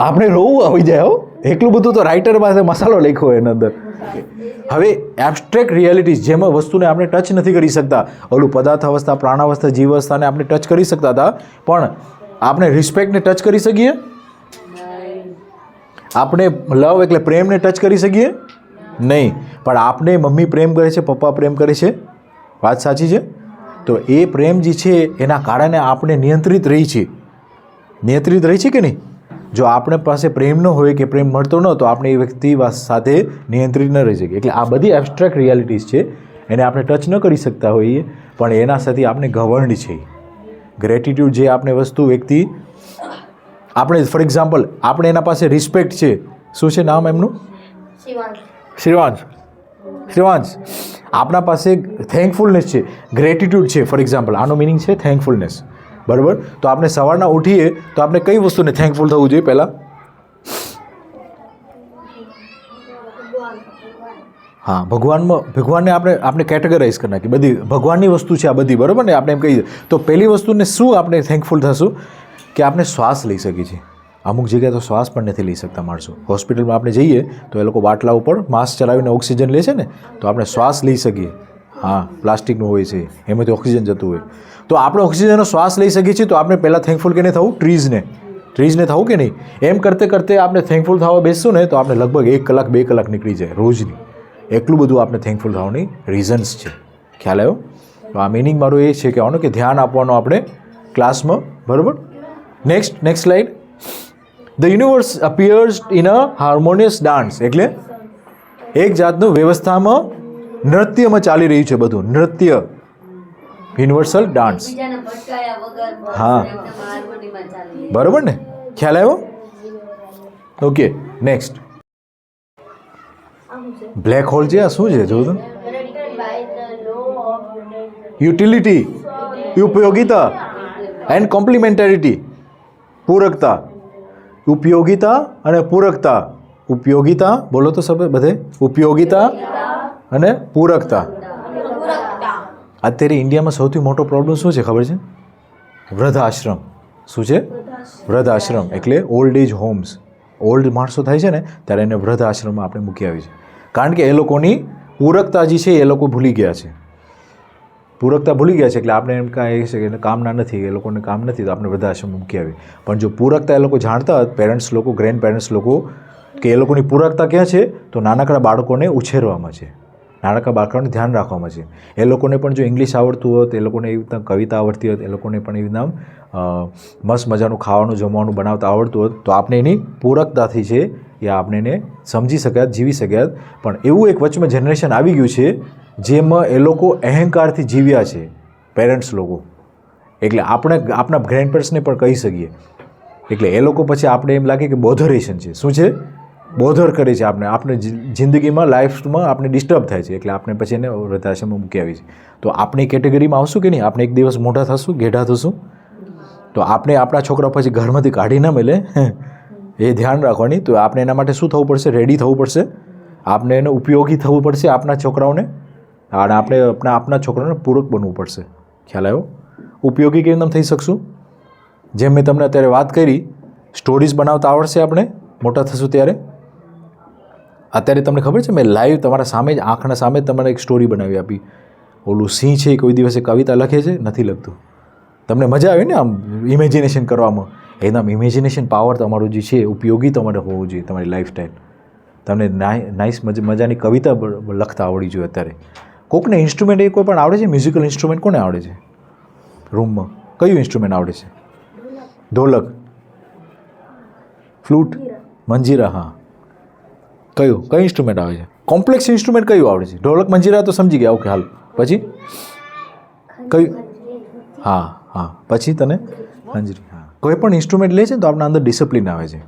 આપણે રોવું આવી જાય. એટલું બધું તો રાઇટર પાસે મસાલો લખ્યો એના અંદર. હવે એબ્સ્ટ્રેક્ટ રિયાલિટીઝ, જેમાં વસ્તુને આપણે ટચ નથી કરી શકતા, ઓલું પદાર્થ અવસ્થા, પ્રાણાવસ્થા, જીવાવસ્થાને આપણે ટચ કરી શકતા હતા, પણ આપણે રિસ્પેક્ટને ટચ કરી શકીએ? આપણે લવ એટલે પ્રેમને ટચ કરી શકીએ? નહીં. પણ આપણે મમ્મી પ્રેમ કરે છે, પપ્પા પ્રેમ કરે છે, વાત સાચી છે. તો એ પ્રેમ જે છે એના કારણે આપણે નિયંત્રિત રહી છે કે નહીં? જો આપણે પાસે પ્રેમ ન હોય કે પ્રેમ મળતો ન, તો આપણે એ વ્યક્તિ સાથે નિયંત્રિત ન રહી શકીએ. એટલે આ બધી એબ્સ્ટ્રેક્ટ રિયાલિટીઝ છે, એને આપણે ટચ ન કરી શકતા હોઈએ, પણ એના સાથે આપણે ગવર્ન્ડ છે. ગ્રેટિટ્યૂડ જે આપણે વસ્તુ વ્યક્તિ આપણે ફોર એક્ઝામ્પલ આપણે એના પાસે રિસ્પેક્ટ છે. શું છે નામ એમનું? શ્રીવાંશ. આપણા પાસે થેન્કફુલનેસ છે, ગ્રેટિટ્યૂડ છે. ફોર એક્ઝામ્પલ આનો મિનિંગ છે થેન્કફુલનેસ, બરાબર. તો આપણે સવારના ઉઠીએ તો આપણે કઈ વસ્તુને થેન્કફુલ થવું જોઈએ પહેલાં? હા, ભગવાનને આપણે કેટેગરાઇઝ કરી નાખીએ. બધી ભગવાનની વસ્તુ છે આ બધી, બરાબર ને. આપણે એમ કહીએ તો પહેલી વસ્તુને શું આપણે થેન્કફુલ થશું? કે આપણે શ્વાસ લઈ શકીએ છીએ. અમુક જગ્યાએ તો શ્વાસ પણ નથી લઈ શકતા માણસો. હોસ્પિટલમાં આપણે જઈએ તો એ લોકો બાટલા ઉપર માસ્ક ચલાવીને ઓક્સિજન લે છે ને, તો આપણે શ્વાસ લઈ શકીએ. હા, પ્લાસ્ટિકનું હોય છે, એમાંથી ઓક્સિજન જતું હોય. તો આપણે ઓક્સિજનનો શ્વાસ લઈ શકીએ છીએ. તો આપણે પહેલાં થેન્કફુલ કેને થવું? ટ્રીઝને થવું કે નહીં? એમ કરતે આપણે થેન્કફુલ થવા બેસશું ને તો આપણે લગભગ 1 કલાક 2 કલાક નીકળી જાય રોજની. એટલું બધું આપણે થેન્કફુલ થવાની રીઝન્સ છે. ખ્યાલ આવ્યો? તો આ મિનિંગ મારું એ છે કહેવાનું કે ધ્યાન આપવાનું આપણે ક્લાસમાં, બરાબર. Next slide. The universe appears in a harmonious dance. એટલે એક જાતનું વ્યવસ્થામાં નૃત્યમાં ચાલી રહ્યું છે બધું, નૃત્ય, યુનિવર્સલ ડાન્સ. બીજાને ભટકાયા વગર હા. એકદમ હાર્મોનીમાં ચાલે. બરોબર ને, ખ્યાલ આવ્યો? Okay, next. બ્લેક હોલ છે, આ શું છે જોવું તો? યુટિલિટી, ઉપયોગિતા એન્ડ કોમ્પ્લિમેન્ટરિટી, પૂરકતા. ઉપયોગિતા અને પૂરકતા. ઉપયોગિતા બોલો તો સબ બધે, ઉપયોગિતા અને પૂરકતા. અત્યારે ઇન્ડિયામાં સૌથી મોટો પ્રોબ્લેમ શું છે ખબર છે? વૃદ્ધાશ્રમ. શું છે? વૃદ્ધાશ્રમ એટલે ઓલ્ડ એજ હોમ્સ. ઓલ્ડ માણસો થાય છે ને ત્યારે એને વૃદ્ધાશ્રમમાં આપણે મૂકી આવી છે, કારણ કે એ લોકોની પૂરકતા જે છે એ લોકો ભૂલી ગયા છે. પૂરકતા ભૂલી ગયા છે એટલે આપણે એમ કાંઈ છે કે કામના નથી, એ લોકોને કામ નથી તો આપણે વૃદ્ધાશ્રમમાં મૂકી આવી. પણ જો પૂરકતા એ લોકો જાણતા હોત, પેરેન્ટ્સ લોકો, ગ્રેન્ડ પેરેન્ટ્સ લોકો, કે એ લોકોની પૂરકતા ક્યાં છે, તો નાનકડા બાળકોને ઉછેરવામાં છે, નાનકડા બાળકોને ધ્યાન રાખવામાં છે. એ લોકોને પણ જો ઇંગ્લિશ આવડતું હોત, એ લોકોને એવી રીતના કવિતા આવડતી હોત, એ લોકોને પણ એવી રીતના મસ્ત મજાનું ખાવાનું જમવાનું બનાવતા આવડતું હોત, તો આપણે એની પૂરકતાથી છે એ આપણે એને સમજી શક્યા, જીવી શક્યા. પણ એવું એક વચમાં જનરેશન આવી ગયું છે જેમાં એ લોકો અહંકારથી જીવ્યા છે, પેરેન્ટ્સ લોકો. એટલે આપણે આપણા ગ્રેન્ડ પેરેન્ટ્સને પણ કહી શકીએ. એટલે એ લોકો પછી આપણે એમ લાગે કે બોધરેશન છે. શું છે? બોધર કરે છે આપણે જિંદગીમાં, લાઈફમાં આપણે ડિસ્ટર્બ થાય છે, એટલે આપણે પછી એને વૃદ્ધાશ્રમમાં મૂકી આવી છે. તો આપણી કેટેગરીમાં આવશું કે નહીં? આપણે એક દિવસ મોટા થશું, ઘેડા થશું, તો આપણે આપણા છોકરા પછી ઘરમાંથી કાઢી ન મળે એ ધ્યાન રાખવાની. તો આપણે એના માટે શું થવું પડશે? રેડી થવું પડશે. આપણે એને ઉપયોગી થવું પડશે આપણા છોકરાઓને, અને આપણે આપણા છોકરાઓને પૂરક બનવું પડશે. ખ્યાલ આવ્યો? ઉપયોગી કેવી રીતે થઈ શકશું? જેમ મેં તમને અત્યારે વાત કરી, સ્ટોરીઝ બનાવતા આવડશે આપણે મોટા થશું ત્યારે. અત્યારે તમને ખબર છે મેં લાઈવ તમારા સામે જ, આંખના સામે જ તમારે એક સ્ટોરી બનાવી આપી. ઓલું સિંહ છે એ કોઈ દિવસે કવિતા લખે છે? નથી લખતું. તમને મજા આવે ને આમ ઇમેજિનેશન કરવામાં? એકદમ ઇમેજિનેશન પાવર તમારું જે છે ઉપયોગી તમારે હોવું જોઈએ તમારી લાઈફસ્ટાઈલ. તમને નાઇસ મજાની કવિતા લખતા આવડી જોઈએ. અત્યારે કોકને ઇન્સ્ટ્રુમેન્ટ એ કોઈ પણ આવડે છે? મ્યુઝિકલ ઇન્સ્ટ્રુમેન્ટ કોને આવડે છે રૂમમાં? કયું ઇન્સ્ટ્રુમેન્ટ આવડે છે? ઢોલક, ફ્લૂટ, મંજીરા. હા, કયું ઇન્સ્ટ્રુમેન્ટ આવે છે? કોમ્પ્લેક્સ ઇન્સ્ટ્રુમેન્ટ કયું આવડે છે? ઢોલક, મંજીરા તો સમજી ગયા. ઓકે, હાલ પછી કયું? હા, પછી તને મંજીરી. હા, કોઈ પણ ઇન્સ્ટ્રુમેન્ટ લે છે ને તો આપણા અંદર ડિસિપ્લિન આવે છે.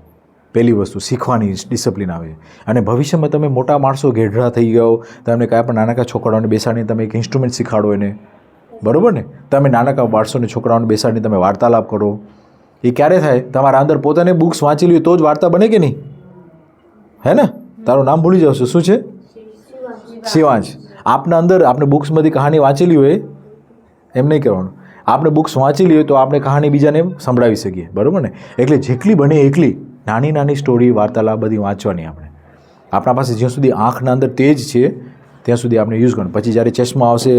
પહેલી વસ્તુ શીખવાની ડિસિપ્લિન આવે છે. અને ભવિષ્યમાં તમે મોટા માણસો, ઘેડરા થઈ ગયો, તમને કાંઈ પણ નાનકા છોકરાઓને બેસાડીને તમે એક ઇન્સ્ટ્રુમેન્ટ શીખાડો એને, બરાબર ને? તમે નાનકા બાળકોને, છોકરાઓને બેસાડીને તમે વાર્તાલાપ કરો. એ ક્યારે થાય? તમારા અંદર પોતાને બુક્સ વાંચી લ્યો તો જ વાર્તા બને કે નહીં? હે ને? તારું નામ ભૂલી જાવ છું, શું છે? શિવાંશ. આપના અંદર આપણે બુક્સમાંથી કહાની વાંચેલી હોય એમ નહીં કરવાનું. આપણે બુક્સ વાંચી લઈએ તો આપણે કહાની બીજાને સંભળાવી શકીએ, બરાબર ને? એટલે જેટલી બને એટલી નાની નાની સ્ટોરી, વાર્તાલાપ બધી વાંચવાની આપણે. આપણા પાસે જ્યાં સુધી આંખના અંદર તેજ છે ત્યાં સુધી આપણે યુઝ કરવાનું. પછી જ્યારે ચશ્મા આવશે,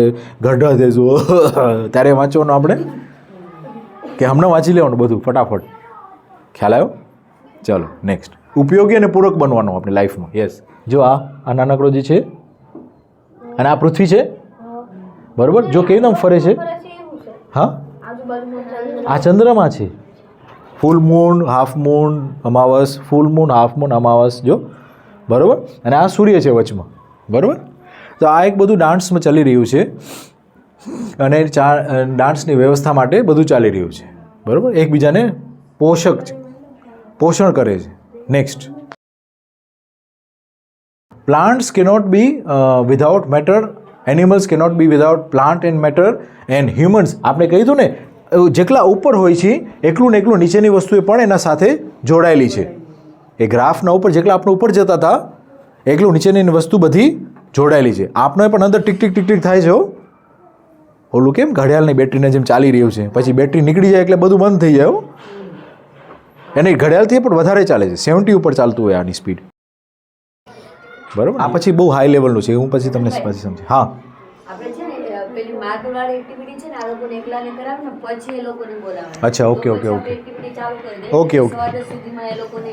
ગઢા થઈશું ત્યારે વાંચવાનું આપણે, કે હમણાં વાંચી લેવાનું બધું ફટાફટ. ખ્યાલ આવ્યો? ચાલો નેક્સ્ટ. ઉપયોગી અને પૂરક બનવાનું આપણે લાઈફમાં. યસ, જો આ નાનકડો જે છે અને આ પૃથ્વી છે, બરાબર? જો કેવી રીતે ફરે છે. હા, આ ચંદ્રમાં છે. ફૂલ મૂન, હાફ મૂન, અમાવસ, ફૂલ મૂન, હાફ મૂન, અમાવસ, જો બરાબર. અને આ સૂર્ય છે વચમાં, બરાબર. તો આ એક બધું ડાન્સમાં ચાલી રહ્યું છે, અને ડાન્સની વ્યવસ્થા માટે બધું ચાલી રહ્યું છે, બરાબર. એકબીજાને પોષણ કરે છે. Next. Plants cannot B without matter, animals cannot B without plant and matter, and humans. આપણે કહ્યું હતું ને, જેટલા ઉપર હોય છે એટલું ને એટલું નીચેની વસ્તુએ પણ એના સાથે જોડાયેલી છે. એ ગ્રાફના ઉપર જેટલા આપણે ઉપર જતા હતા એટલું નીચેની વસ્તુ બધી જોડાયેલી છે. આપણે પણ અંદર ટીક ટીક ટીક ટીક થાય છે. ઓલું કેમ ઘડિયાળની બેટરીને જેમ ચાલી રહ્યું છે, પછી બેટરી નીકળી જાય એટલે બધું બંધ થઈ જાય. એની ઘડિયાળથી પણ વધારે ચાલે છે, 70 ઉપર ચાલતું હોય આની સ્પીડ, બરાબર. આ પછી બહુ હાઈ લેવલનું છે, હું પછી તમને પછી સમજ. હા, આપણે છે ને પેલી માર્બલ વાળી એક્ટિવિટી છે ને, આ લોકોને એકલાને કરાવે ને પછી એ લોકોને બોલાવે. અચ્છા, ઓકે. એક્ટિવિટી ચાલુ કરી દે. ઓકે. સવારે સુધીમાં એ લોકોને